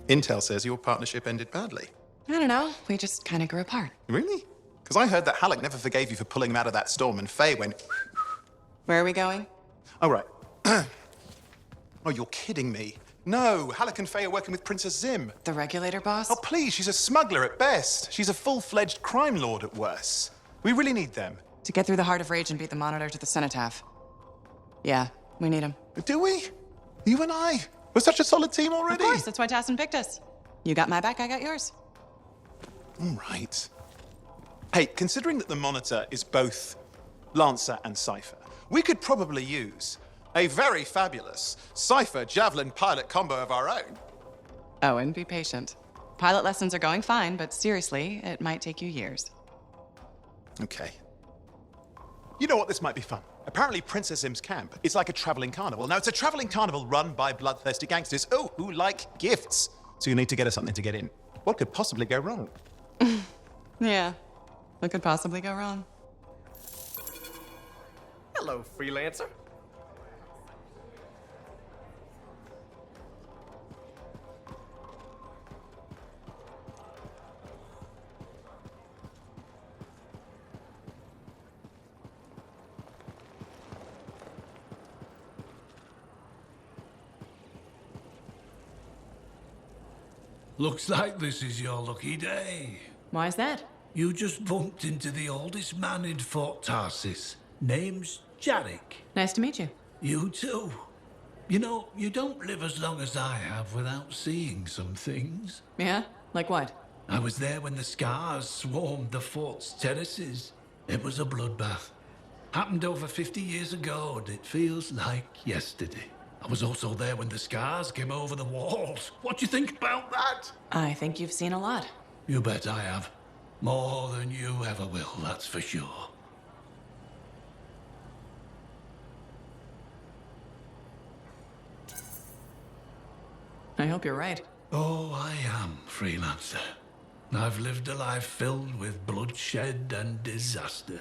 Intel says your partnership ended badly. I don't know. We just kind of grew apart. Really? Because I heard that Halleck never forgave you for pulling him out of that storm, and Faye went... Where are we going? Oh, right. Oh, you're kidding me. No, Halleck and Faye are working with Princess Zim. The Regulator boss? Oh, please, she's a smuggler at best. She's a full-fledged crime lord at worst. We really need them. To get through the Heart of Rage and beat the Monitor to the Cenotaph. Yeah, we need him. Do we? You and I? We're such a solid team already. Of course, that's why Tassin picked us. You got my back, I got yours. All right. Hey, considering that the Monitor is both Lancer and Cypher, we could probably use a very fabulous Cypher Javelin pilot combo of our own. Owen, be patient. Pilot lessons are going fine, but seriously, it might take you years. Okay. You know what? This might be fun. Apparently, Princess Zim's camp is like a traveling carnival. Now, it's a traveling carnival run by bloodthirsty gangsters, who like gifts. So you need to get us something to get in. What could possibly go wrong? Yeah, what could possibly go wrong? Hello, freelancer. Looks like this is your lucky day. Why is that? You just bumped into the oldest man in Fort Tarsis. Name's Jarek. Nice to meet you. You too. You know, you don't live as long as I have without seeing some things. Yeah? Like what? I was there when the scars swarmed the fort's terraces. It was a bloodbath. Happened over 50 years ago, and it feels like yesterday. I was also there when the scars came over the walls. What do you think about that? I think you've seen a lot. You bet I have. More than you ever will, that's for sure. I hope you're right. Oh, I am freelancer. I've lived a life filled with bloodshed and disaster.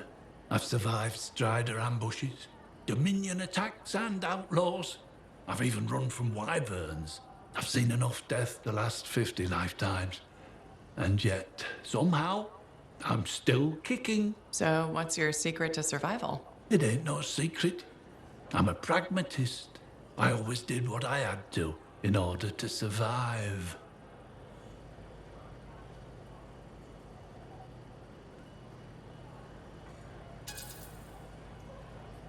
I've survived Strider ambushes, Dominion attacks and outlaws. I've even run from wyverns. I've seen enough death the last 50 lifetimes. And yet, somehow, I'm still kicking. So, what's your secret to survival? It ain't no secret. I'm a pragmatist. I always did what I had to in order to survive.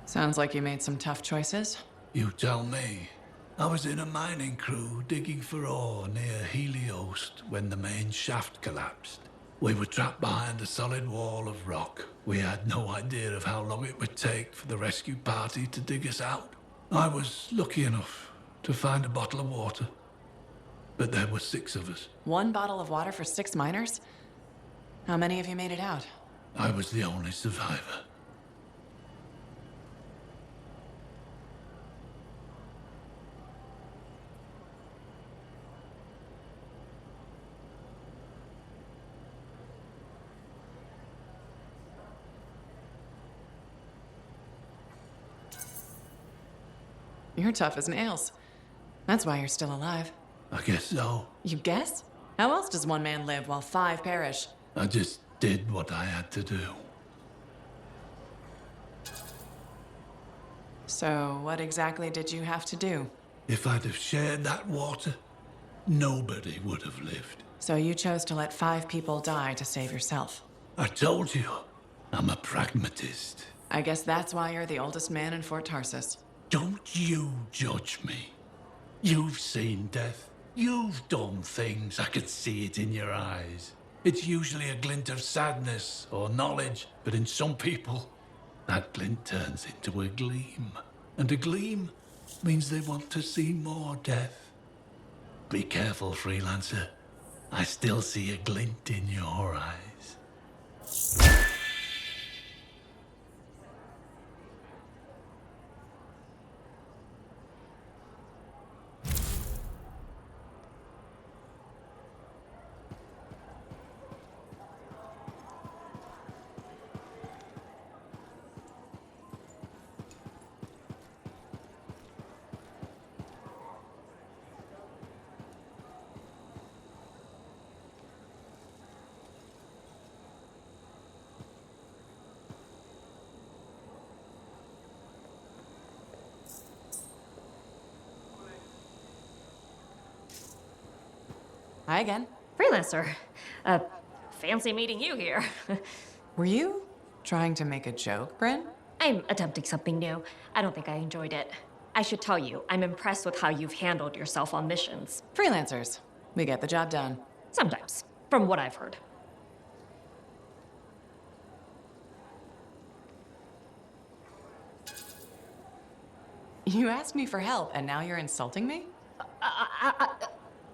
Sounds like you made some tough choices. You tell me. I was in a mining crew digging for ore near Heliost when the main shaft collapsed. We were trapped behind a solid wall of rock. We had no idea of how long it would take for the rescue party to dig us out. I was lucky enough to find a bottle of water. But there were 6 of us. 1 bottle of water for 6 miners? How many of you made it out? I was the only survivor. You're tough as nails. That's why you're still alive. I guess so. You guess? How else does 1 man live while 5 perish? I just did what I had to do. So, what exactly did you have to do? If I'd have shared that water, nobody would have lived. So you chose to let 5 people die to save yourself. I told you, I'm a pragmatist. I guess that's why you're the oldest man in Fort Tarsus. Don't you judge me. You've seen death. You've done things. I could see it in your eyes. It's usually a glint of sadness or knowledge, but in some people, that glint turns into a gleam. And a gleam means they want to see more death. Be careful, freelancer. I still see a glint in your eyes. Hi again. Freelancer. Fancy meeting you here. Were you trying to make a joke, Bryn? I'm attempting something new. I don't think I enjoyed it. I should tell you, I'm impressed with how you've handled yourself on missions. Freelancers. We get the job done. Sometimes, from what I've heard. You asked me for help, and now you're insulting me?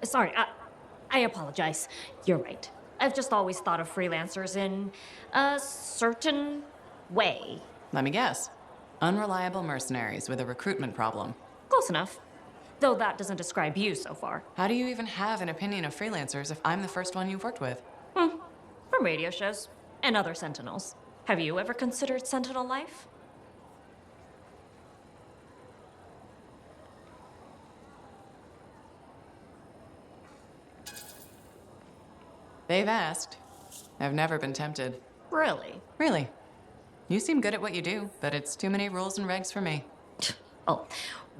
Sorry, I apologize. You're right. I've just always thought of freelancers in a certain way. Let me guess. Unreliable mercenaries with a recruitment problem. Close enough. Though that doesn't describe you so far. How do you even have an opinion of freelancers if I'm the first one you've worked with? From radio shows and other Sentinels. Have you ever considered Sentinel life? They've asked. I've never been tempted. Really? Really. You seem good at what you do, but it's too many rules and regs for me. Oh,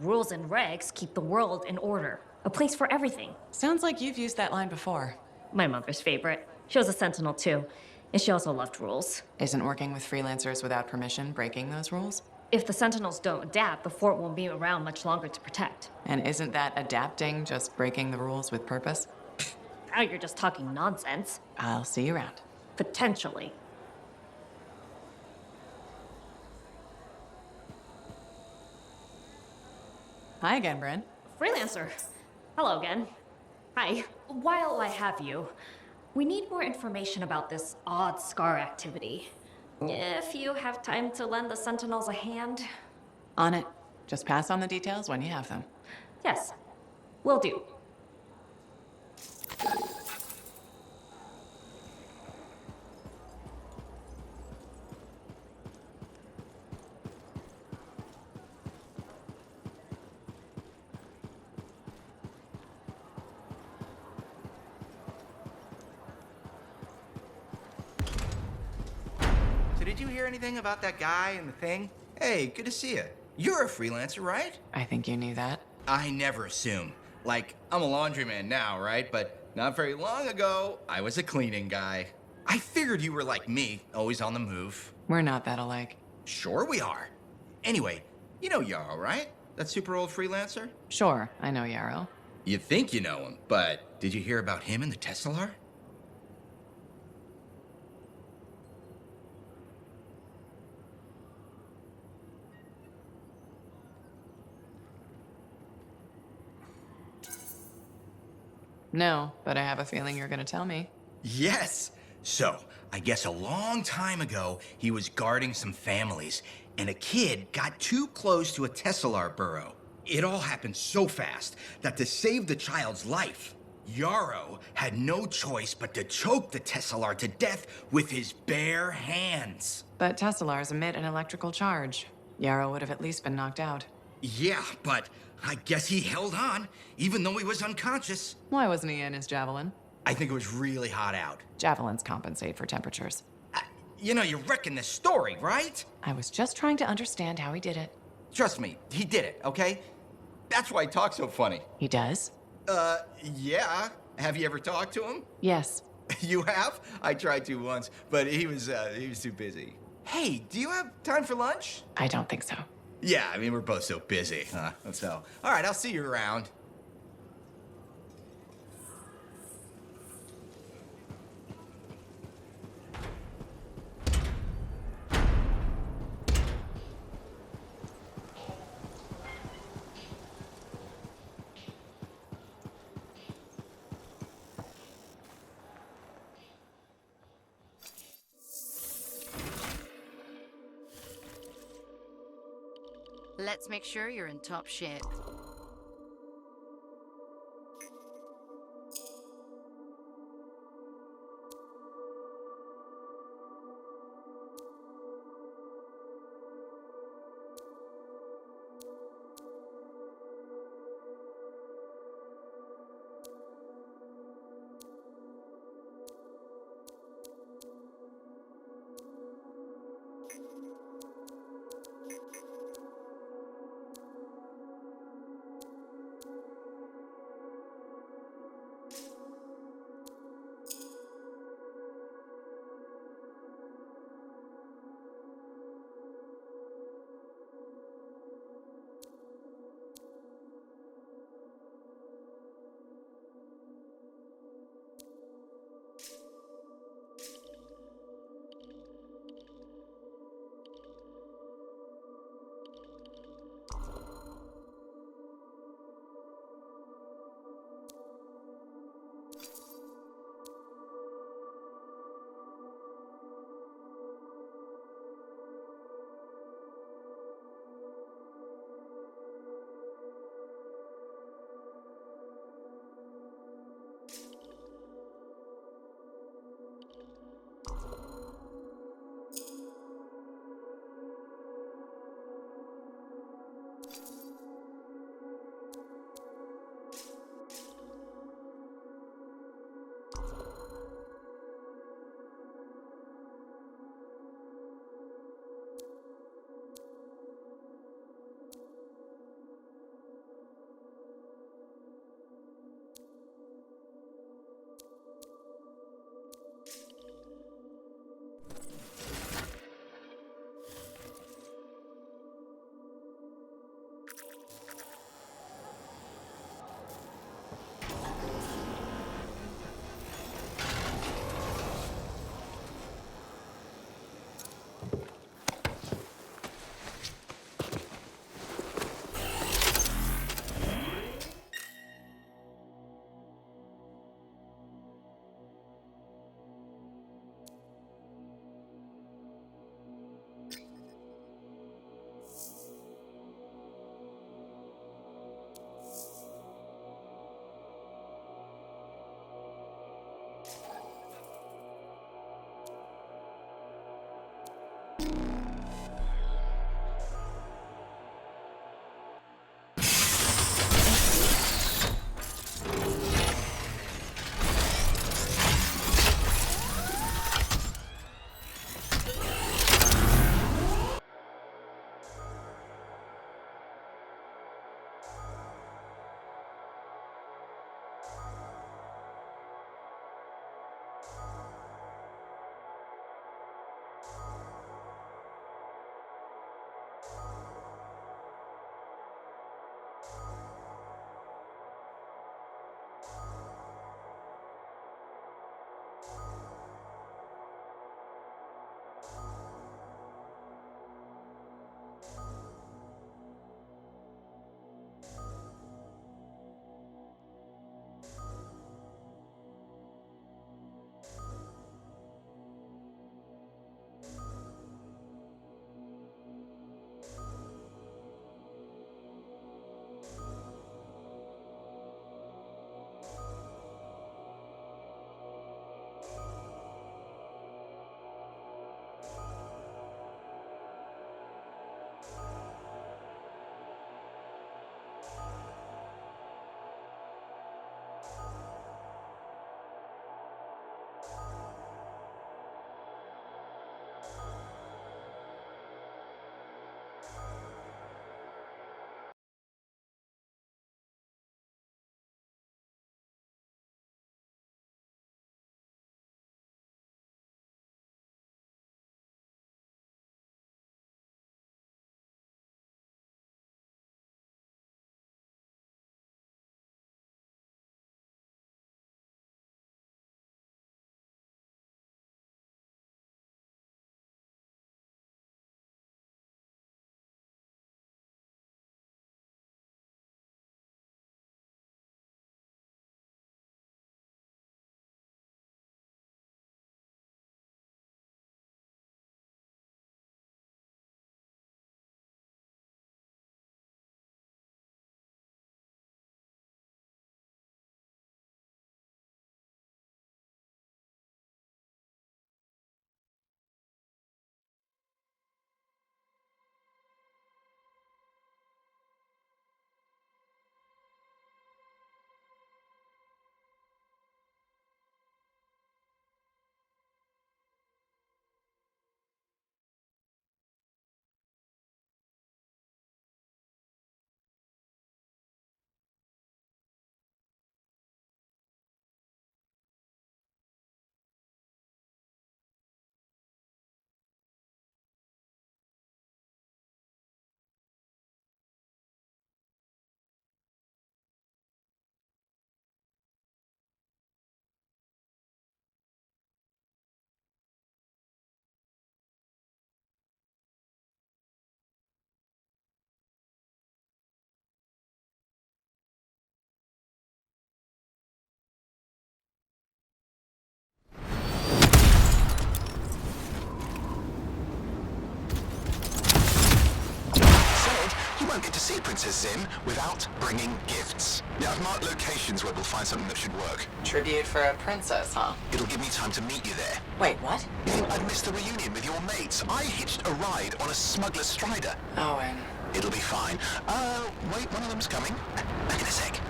rules and regs keep the world in order. A place for everything. Sounds like you've used that line before. My mother's favorite. She was a Sentinel too, and she also loved rules. Isn't working with freelancers without permission breaking those rules? If the Sentinels don't adapt, the fort won't be around much longer to protect. And isn't that adapting just breaking the rules with purpose? Now you're just talking nonsense. I'll see you around. Potentially. Hi again, Bryn. Freelancer. Hello again. Hi. While I have you, we need more information about this odd scar activity. If you have time to lend the Sentinels a hand. On it. Just pass on the details when you have them. Yes. Will do. did you hear anything about that guy and the thing? Hey, good to see you. You're a freelancer, right? I think you knew that. I never assume. Like, I'm a laundryman now, right? But not very long ago, I was a cleaning guy. I figured you were like me, always on the move. We're not that alike. Sure we are. Anyway, you know Yarrow, right? That super old freelancer? Sure, I know Yarrow. You think you know him, but did you hear about him and the Teslar? No, but I have a feeling you're gonna tell me. Yes! So, I guess a long time ago, he was guarding some families, and a kid got too close to a Teslar burrow. It all happened so fast that to save the child's life, Yarrow had no choice but to choke the Teslar to death with his bare hands. But Teslars emit an electrical charge. Yarrow would have at least been knocked out. Yeah, but I guess he held on, even though he was unconscious. Why wasn't he in his javelin? I think it was really hot out. Javelins compensate for temperatures. You know, you're wrecking this story, right? I was just trying to understand how he did it. Trust me, he did it, okay? That's why he talks so funny. He does? Yeah. Have you ever talked to him? Yes. You have? I tried to once, but he was too busy. Hey, do you have time for lunch? I don't think so. Yeah, I mean, we're both so busy, huh? So, all right, I'll see you around. Let's make sure you're in top shape. see Princess Zim without bringing gifts. Yeah, I've marked locations where we'll find something that should work. Tribute for a princess, huh? It'll give me time to meet you there. Wait, what? You think I'd missed the reunion with your mates? I hitched a ride on a smuggler strider. Owen. It'll be fine. Wait, one of them's coming. Back in a sec.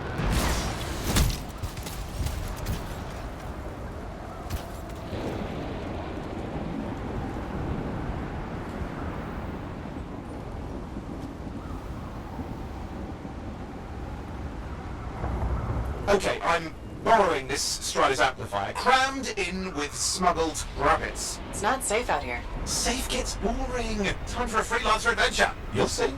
Okay, I'm borrowing this Strider's amplifier, crammed in with smuggled rabbits. It's not safe out here. Safe gets boring. Time for a freelancer adventure. You'll see.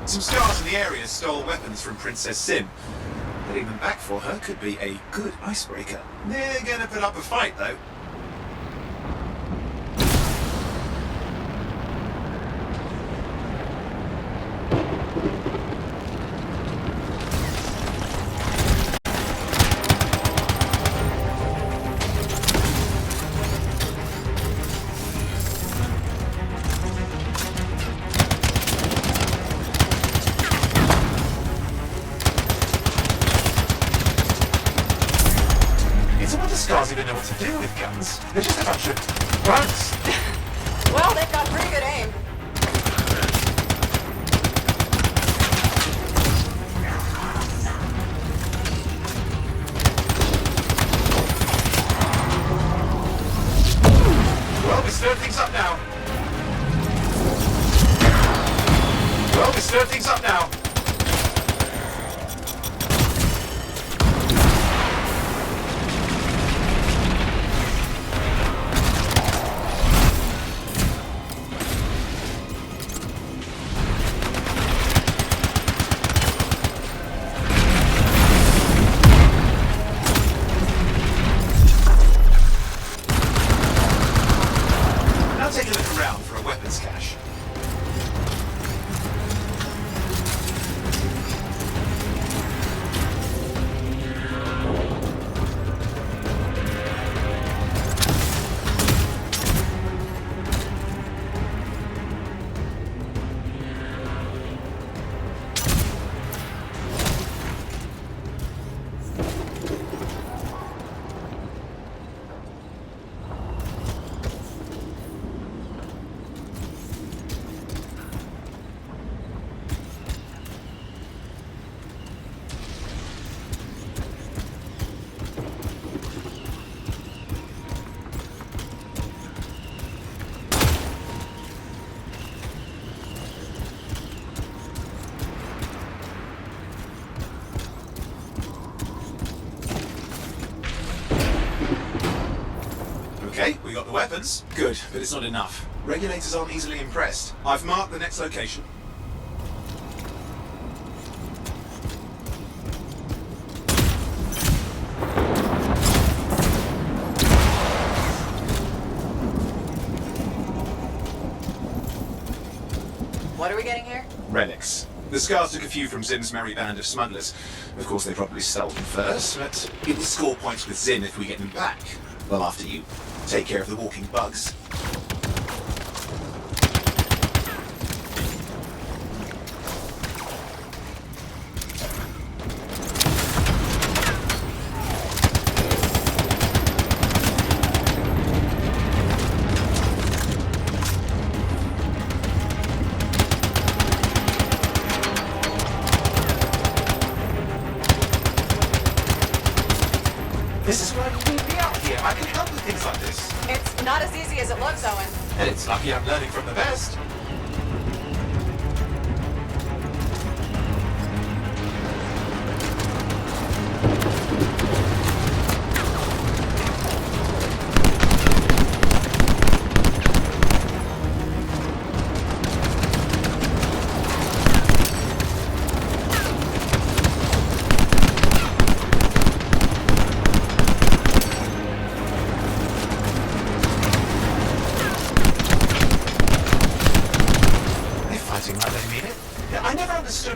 Some scars in the area stole weapons from Princess Sim. Getting them back for her could be a good icebreaker. They're gonna put up a fight, though. Scars even know what to do with guns. They're just a bunch of bugs. Well, they've got pretty good aim. Well, we stirred things up now. Well, we stirred things up now. Take a look around for a weapons cache. the weapons. Good, but it's not enough. Regulators aren't easily impressed. I've marked the next location. What are we getting here? Relics. The Scars took a few from Zim's merry band of smugglers. Of course, they probably stole them first, but it will score points with Zim if we get them back. Well, after you take care of the walking bugs. This is why you need me out here. I can help with things like this. It's not as easy as it looks, Owen. And it's lucky I'm learning from the best.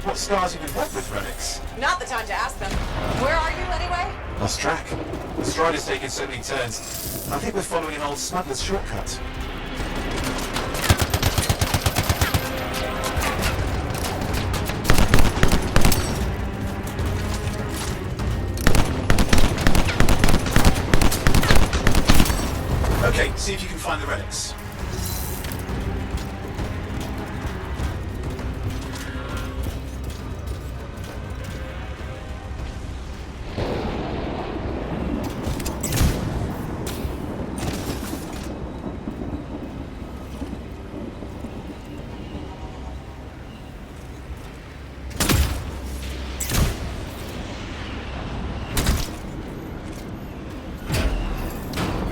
What Scars even work with relics? Not the time to ask them. Where are you, anyway? Lost track. The stride has taken so many turns. I think we're following an old smuggler's shortcut. Okay, see if you can find the relics.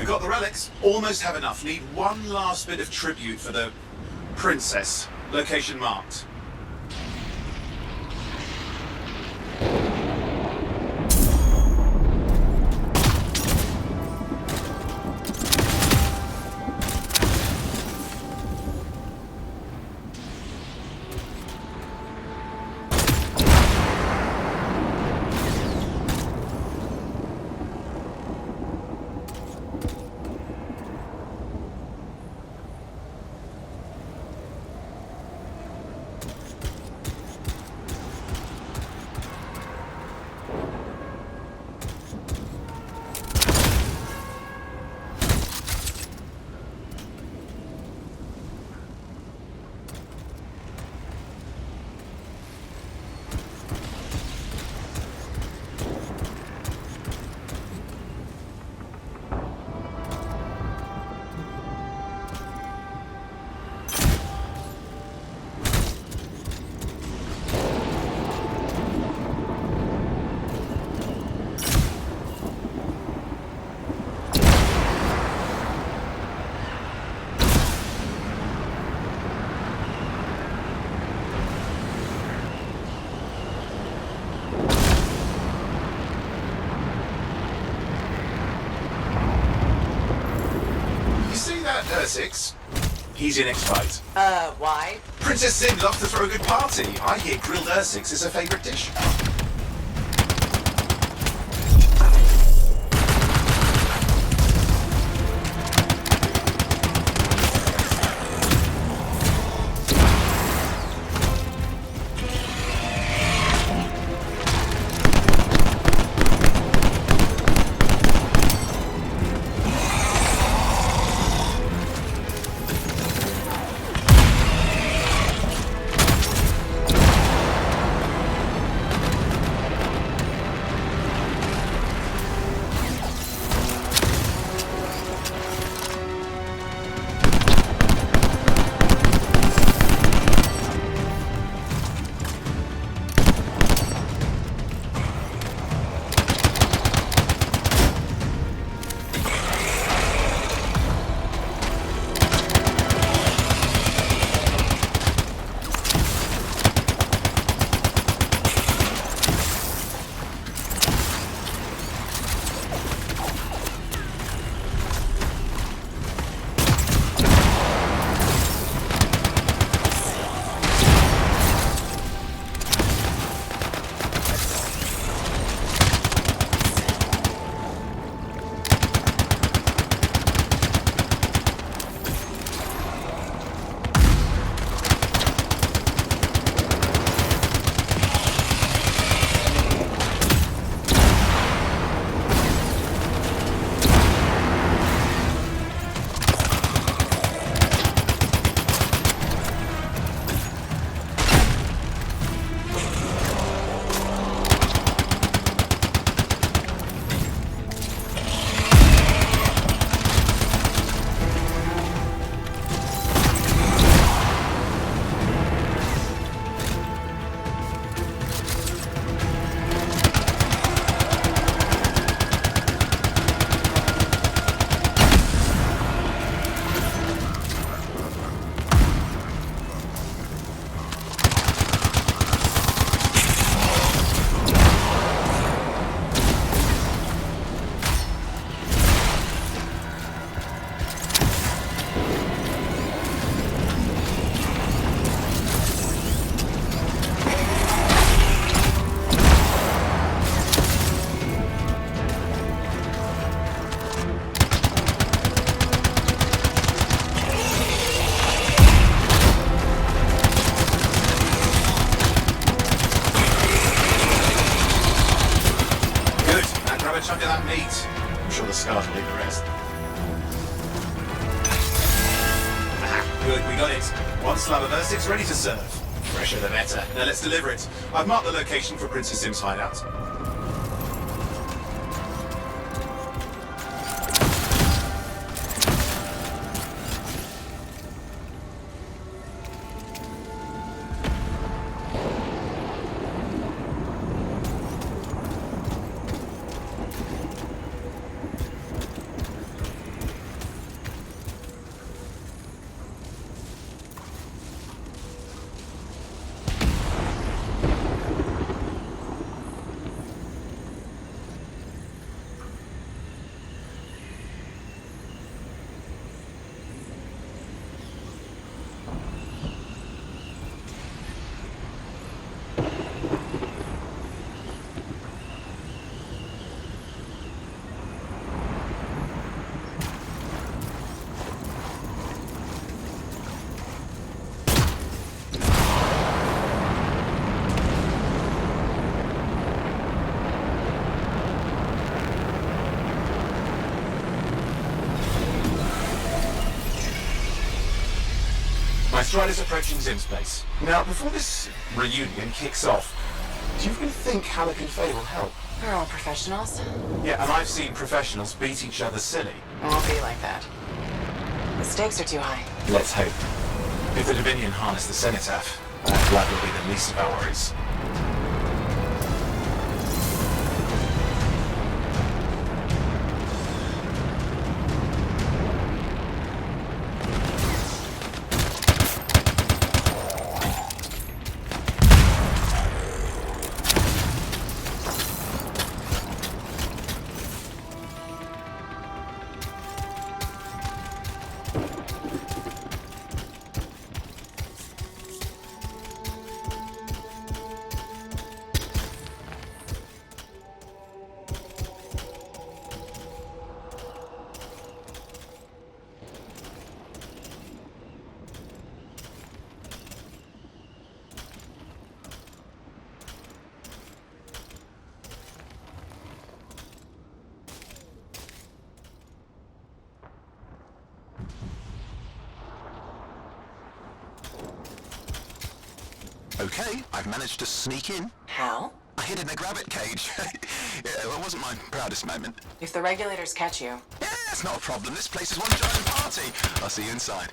Got the relics. Almost have enough. Need one last bit of tribute for the princess. Location marked. Six. He's your next fight. Why? Princess Sin loves to throw a good party. I hear grilled Ursix is her favorite dish. that meat. I'm sure the scars will eat the rest. Good, we got it. One slab of Ursix ready to serve. Fresher the better. Now let's deliver it. I've marked the location for Princess Sim's hideout. My stride is approaching Zim's place. Now, before this reunion kicks off, do you really think Halleck and Faye will help? They're all professionals. Yeah, and I've seen professionals beat each other silly. It won't be like that. The stakes are too high. Let's hope. If the Dominion harness the Cenotaph, that blood will be the least of our worries. Okay, I've managed to sneak in. How? I hid in a grabbit cage. Yeah, well, it wasn't my proudest moment. If the regulators catch you. Yeah, it's not a problem. This place is one giant party. I'll see you inside.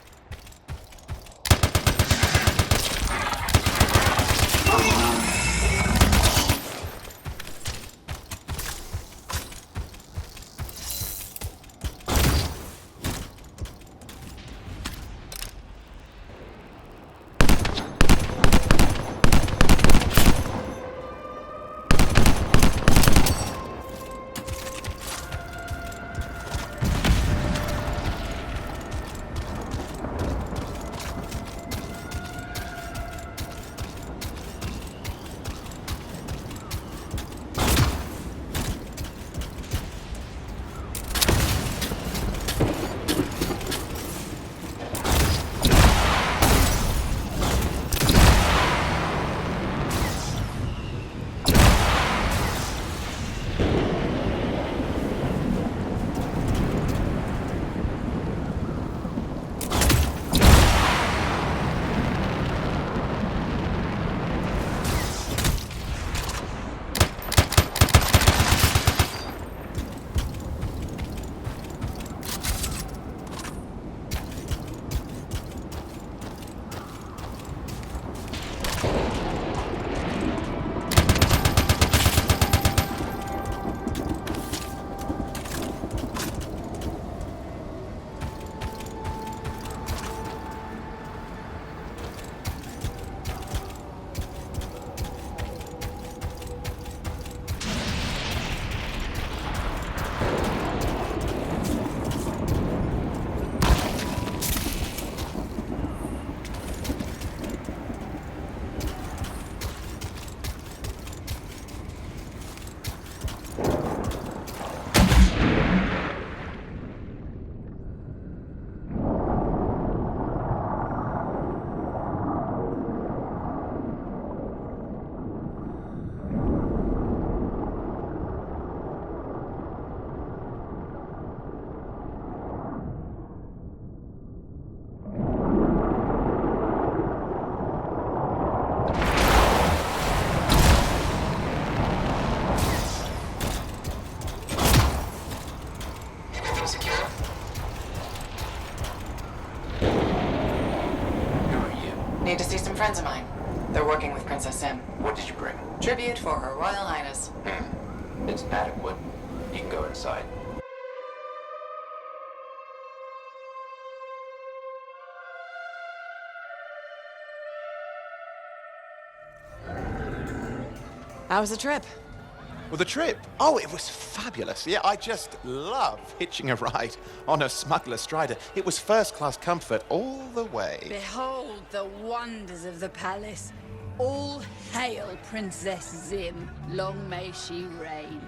Need to see some friends of mine. They're working with Princess Sim. What did you bring? Tribute for Her Royal Highness. It's adequate. You can go inside. How was the trip? Well, the trip? Oh, it was fabulous. Yeah, I just love hitching a ride on a smuggler strider. It was first-class comfort all the way. Behold the wonders of the palace. All hail Princess Zim. Long may she reign.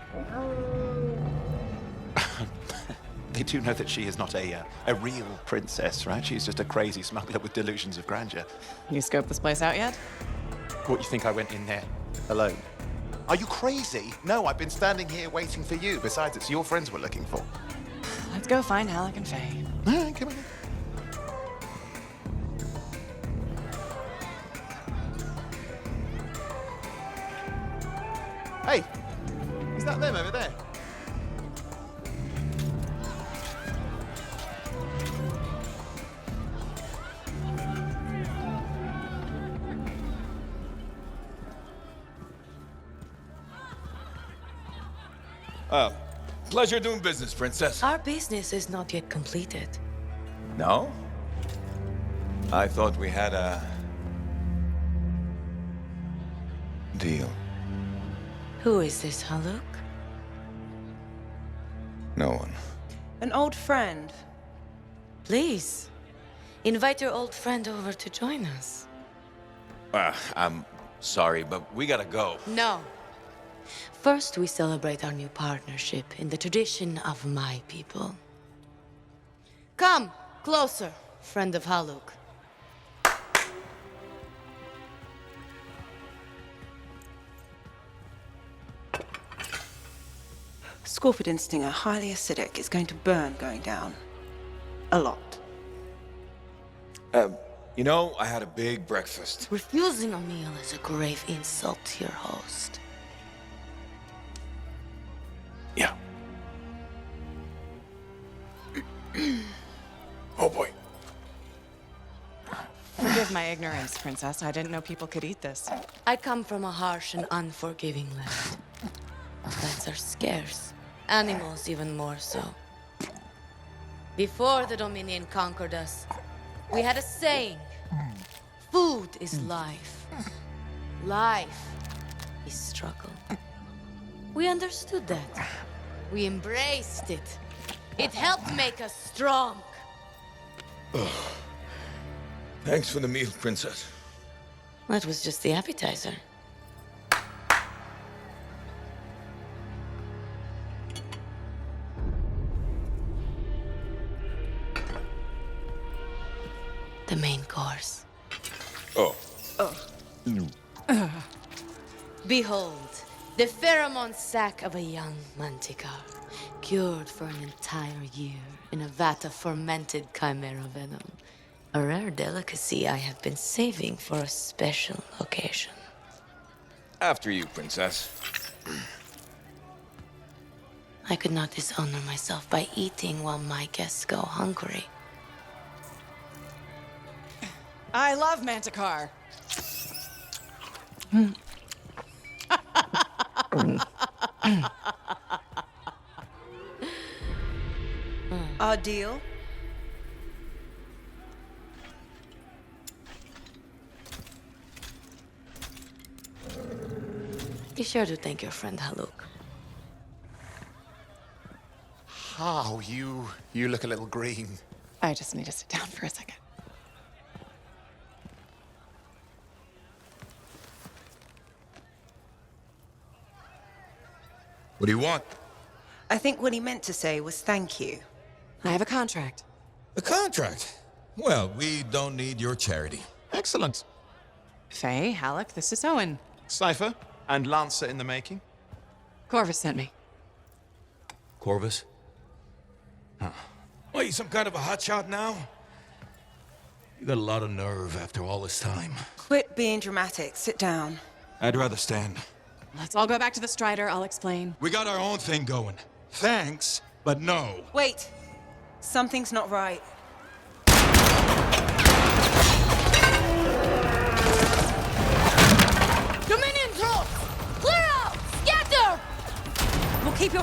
They do know that she is not a real princess, right? She's just a crazy smuggler with delusions of grandeur. You scoped this place out yet? What, you think I went in there alone? Are you crazy? No, I've been standing here waiting for you. Besides, it's your friends we're looking for. Let's go find Halleck and Faye. All right, come on. Hey, is that them over there? Pleasure doing business, Princess. Our business is not yet completed. No? I thought we had a... deal. Who is this, Haluk? No one. An old friend. Please, invite your old friend over to join us. I'm sorry, but we gotta go. No. First, we celebrate our new partnership in the tradition of my people. Come, closer, friend of Haluk. Scorpidin stinger, highly acidic. It's going to burn going down. A lot. You know, I had a big breakfast. Refusing a meal is a grave insult to your host. Yeah. Oh boy. Forgive my ignorance, Princess. I didn't know people could eat this. I come from a harsh and unforgiving land. Plants are scarce. Animals even more so. Before the Dominion conquered us, we had a saying. Food is life. Life is struggle. We understood that. We embraced it. It helped make us strong. Thanks for the meal, Princess. That was just the appetizer. The main course. Oh. Behold, the pheromone sac of a young manticore, cured for an entire year in a vat of fermented chimera venom. A rare delicacy I have been saving for a special occasion. After you, Princess. I could not dishonor myself by eating while my guests go hungry. I love Manticore. Our deal? Be sure to thank your friend Haluk. Oh, you look a little green. I just need to sit down for a second. What do you want? I think what he meant to say was thank you. I have a contract. A contract? Well, we don't need your charity. Excellent. Faye, Halleck, this is Owen. Cypher and Lancer in the making. Corvus sent me. Corvus? Huh. What, you some kind of a hotshot now? You got a lot of nerve after all this time. Quit being dramatic. Sit down. I'd rather stand. Let's all go back to the Strider. I'll explain. We got our own thing going. Thanks, but no. Wait. Something's not right.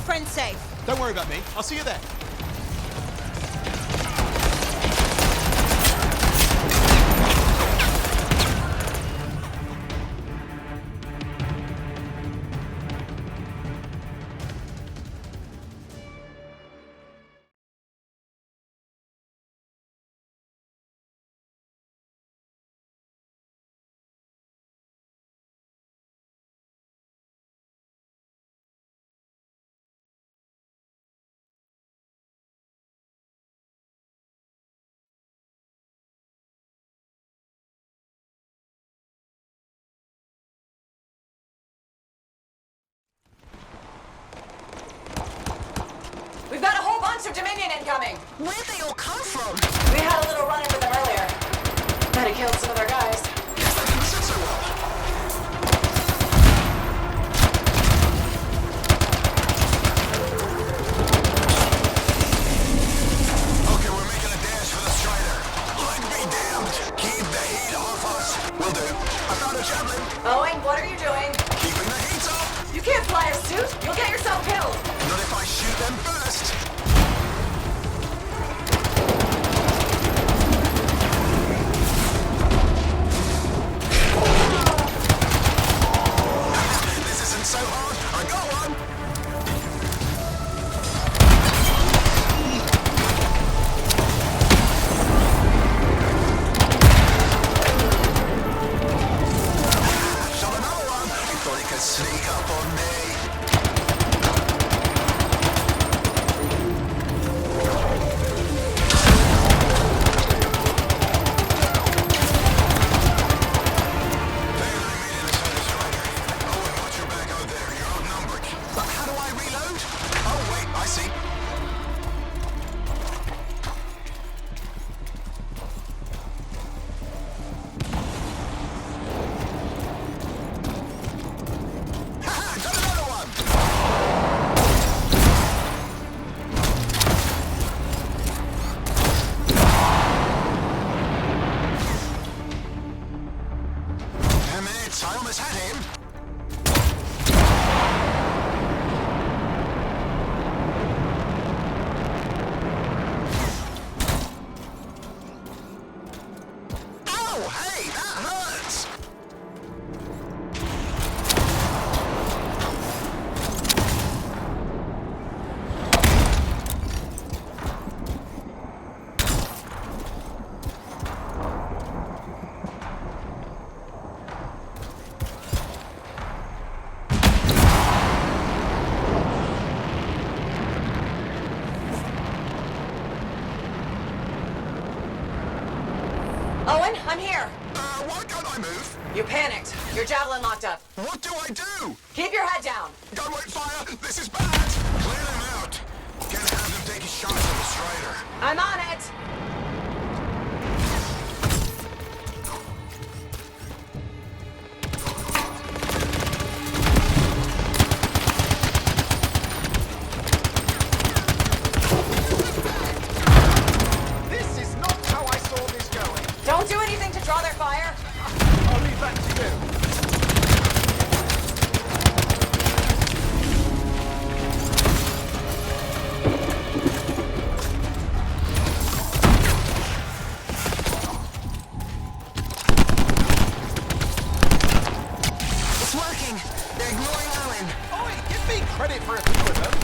your friend safe. Don't worry about me. I'll see you there. We've got a whole bunch of Dominion incoming! Where'd they all come from? We had a little run-in with them earlier. Bet he killed some of their guys. Yes, they can listen so well. Okay, we're making a dash for the Strider. Leg me damned. Keep the heat off us. Will do. I found a javelin. Owen, what are you doing? Keeping the heat up. You can't fly a suit! You'll get yourself killed! Not if I shoot them first. This isn't so hard. I got one. Shot another one. You thought he could sneak up on me. But how do I reload? Oh, wait, I see. Haha, got another one! Damn it, I almost had him. Oh, hey, that hurts! Owen, I'm here! Why can't I move? You panicked. Your javelin locked up. What do I do? Keep your head down! Gunway fire! This is bad! Clear them out! Can't have them taking shots at the Strider. I'm on it! This is not how I saw this going. Don't do anything to draw their fire! I'll leave that to you. It's working! They're ignoring Owen. Oi, give me credit for a few of them.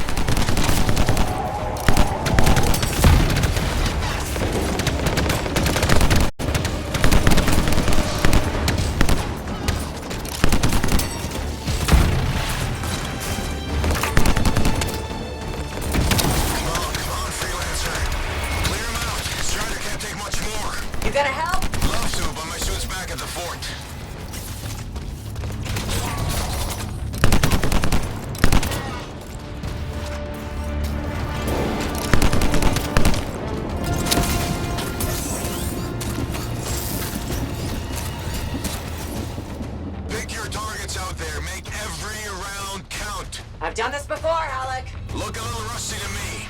Come on, Freelancer. Clear them out. Strider can't take much more. You gonna help? Love to, but my suit's back at the fort. Pick your targets out there. Make every round count. I've done this before, Alec. Look a little rusty to me.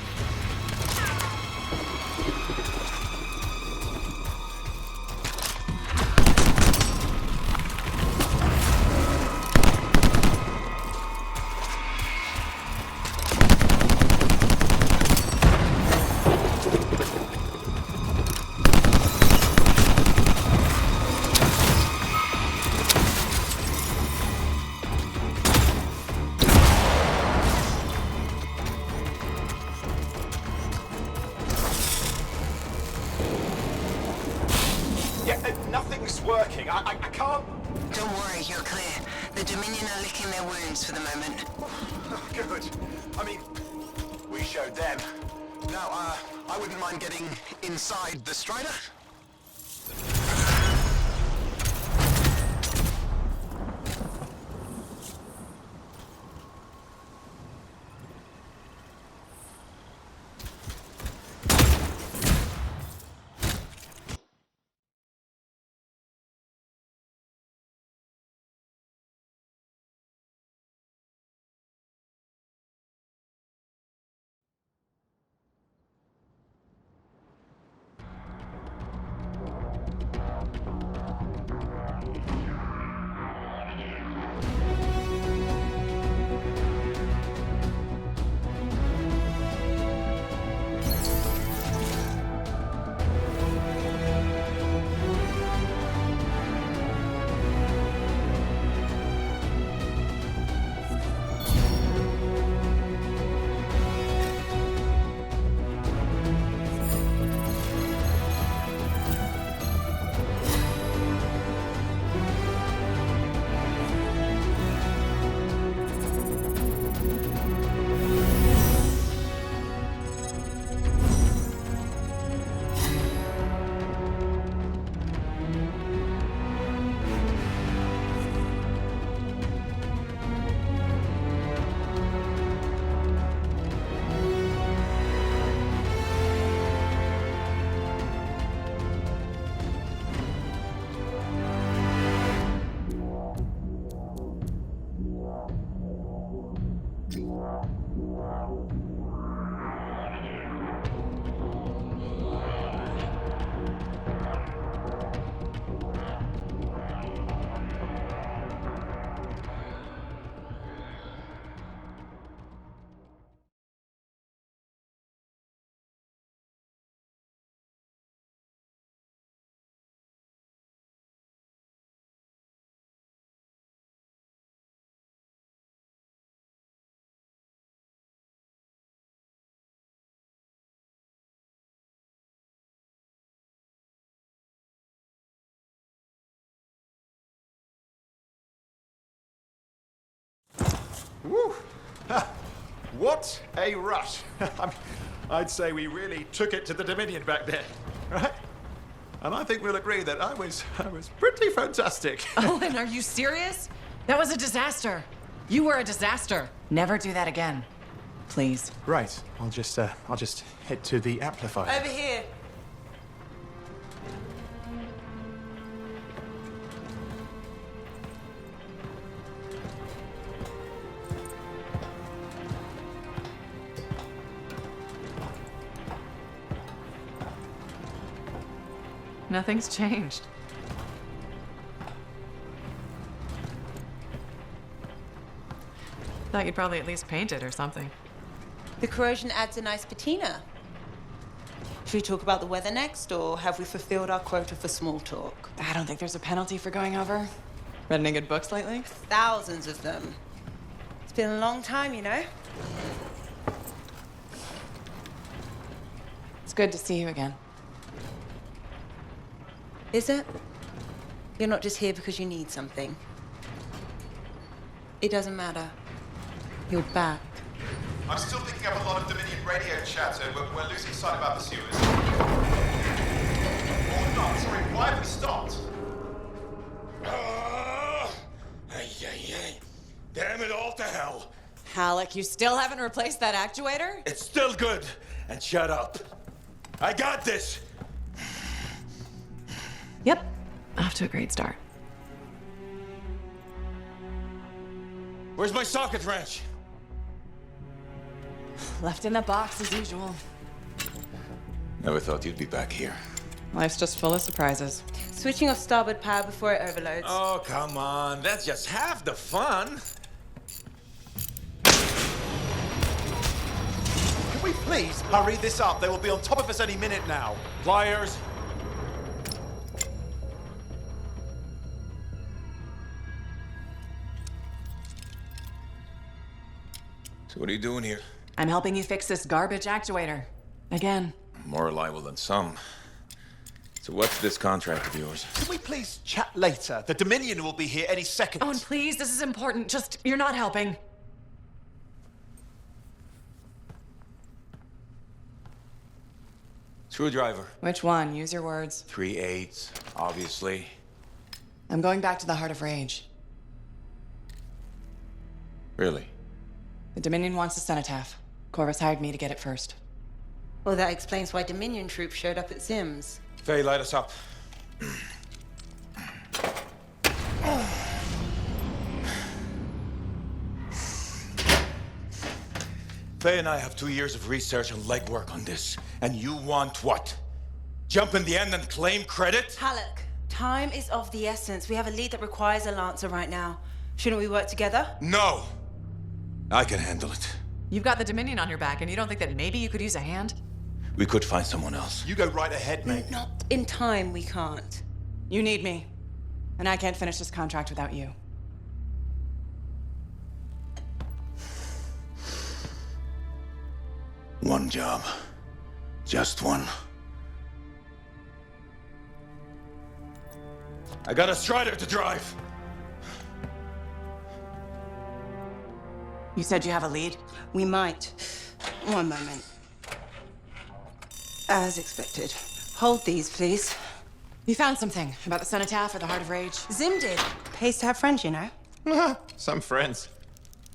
working. I can't... Don't worry, you're clear. The Dominion are licking their wounds for the moment. Good. I mean, we showed them. Now, I wouldn't mind getting inside the Strider. Woo! What a rush! I'd say we really took it to the Dominion back there, right? And I think we'll agree that I was pretty fantastic. Oh, and are you serious? That was a disaster. You were a disaster. Never do that again, please. Right. I'll just head to the amplifier. Over here. Nothing's changed. Thought you'd probably at least paint it or something. The corrosion adds a nice patina. Should we talk about the weather next, or have we fulfilled our quota for small talk? I don't think there's a penalty for going over. Read any good books lately? Thousands of them. It's been a long time, you know? It's good to see you again. Is it? You're not just here because you need something. It doesn't matter. You're back. I'm still picking up a lot of Dominion radio chatter, but we're losing sight about the sewers. Oh, not. Sorry, why have we stopped? Damn it all to hell. Halleck, you still haven't replaced that actuator? It's still good. And shut up. I got this. Yep. Off to a great start. Where's my socket wrench? Left in the box as usual. Never thought you'd be back here. Life's just full of surprises. Switching off starboard power before it overloads. Oh, come on. That's just half the fun. Can we please hurry this up? They will be on top of us any minute now. Pliers. So what are you doing here? I'm helping you fix this garbage actuator. Again. More reliable than some. It's So what's this contract of yours? Can we please chat later? The Dominion will be here any second. Owen, please, this is important. Just, you're not helping. Screwdriver. Which one? Use your words. 3/8, obviously. I'm going back to the Heart of Rage. Really? The Dominion wants a cenotaph. Corvus hired me to get it first. Well, that explains why Dominion troops showed up at Zim's. Faye, light us up. Faye and I have 2 years of research and legwork on this. And you want what? Jump in the end and claim credit? Halleck, time is of the essence. We have a lead that requires a Lancer right now. Shouldn't we work together? No! I can handle it. You've got the Dominion on your back, and you don't think that maybe you could use a hand? We could find someone else. You go right ahead, mate. Not in time, we can't. You need me. And I can't finish this contract without you. One job. Just one. I got a Strider to drive. You said you have a lead? We might. One moment. As expected. Hold these, please. You found something about the cenotaph or the Heart of Rage? Zim did. Pays to have friends, you know. Some friends.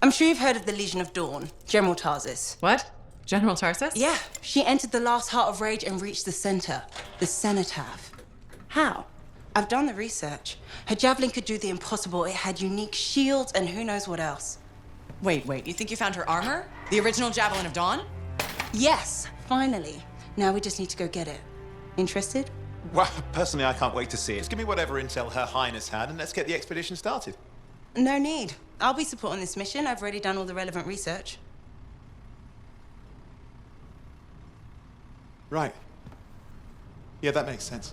I'm sure you've heard of the Legion of Dawn, General Tarsis. What? General Tarsis? Yeah. She entered the last Heart of Rage and reached the center, the cenotaph. How? I've done the research. Her javelin could do the impossible. It had unique shields and who knows what else. Wait, you think you found her armor? The original Javelin of Dawn? Yes, finally. Now we just need to go get it. Interested? Well, personally, I can't wait to see it. Just give me whatever intel Her Highness had, and let's get the expedition started. No need. I'll be supporting this mission. I've already done all the relevant research. Right. Yeah, that makes sense.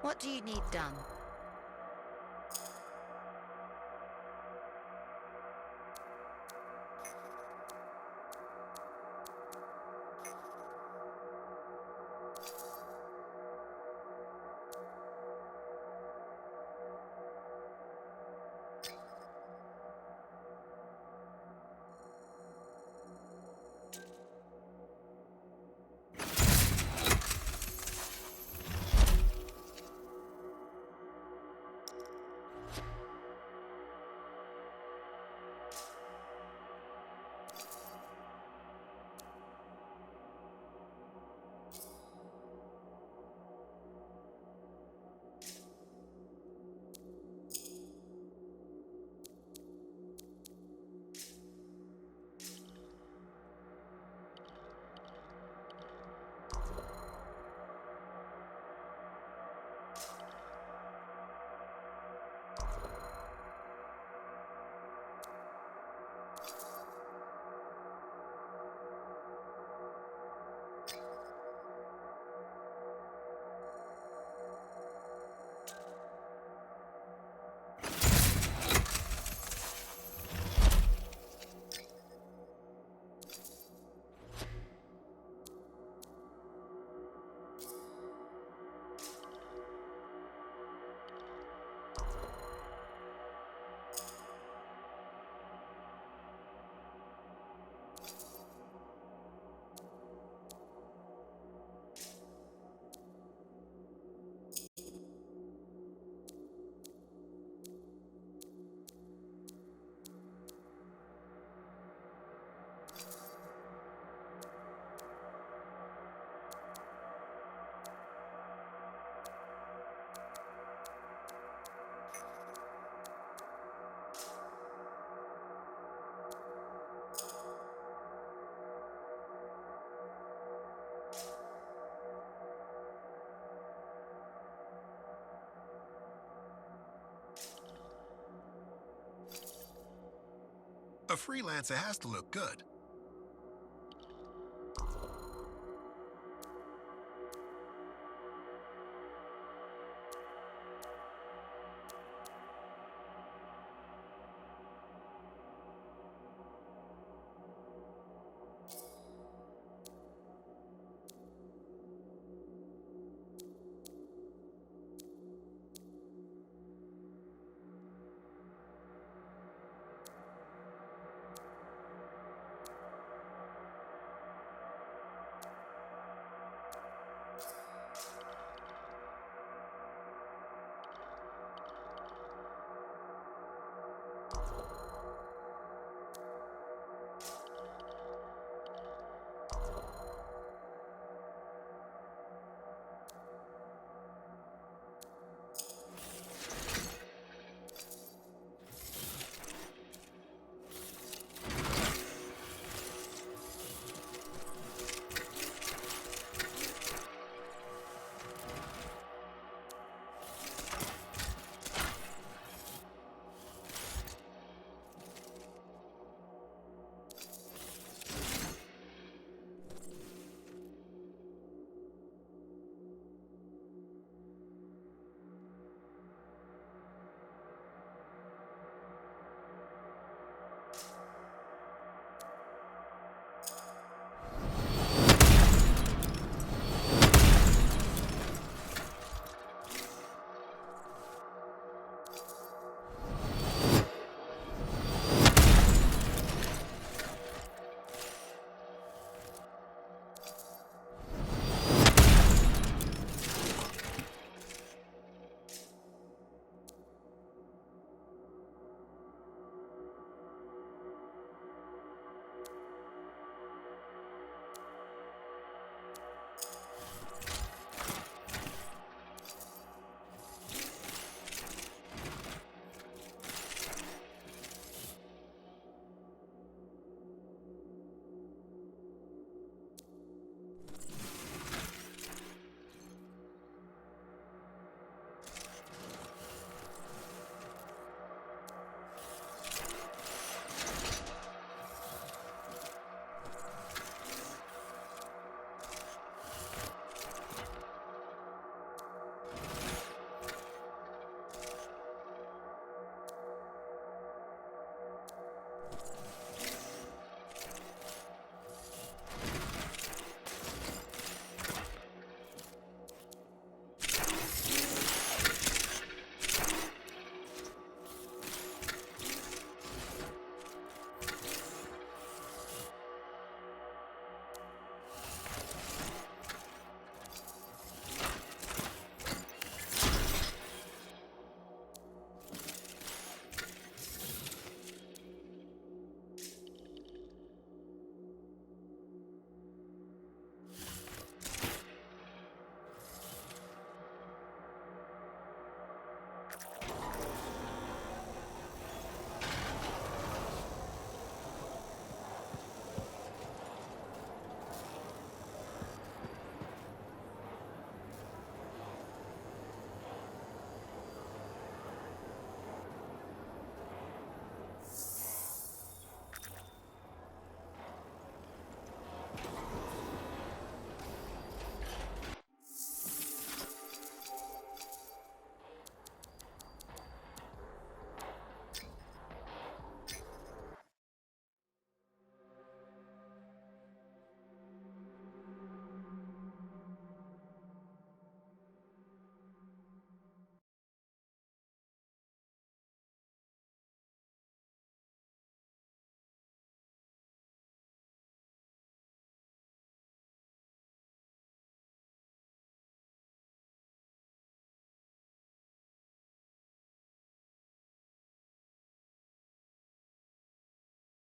What do you need done? A freelancer has to look good.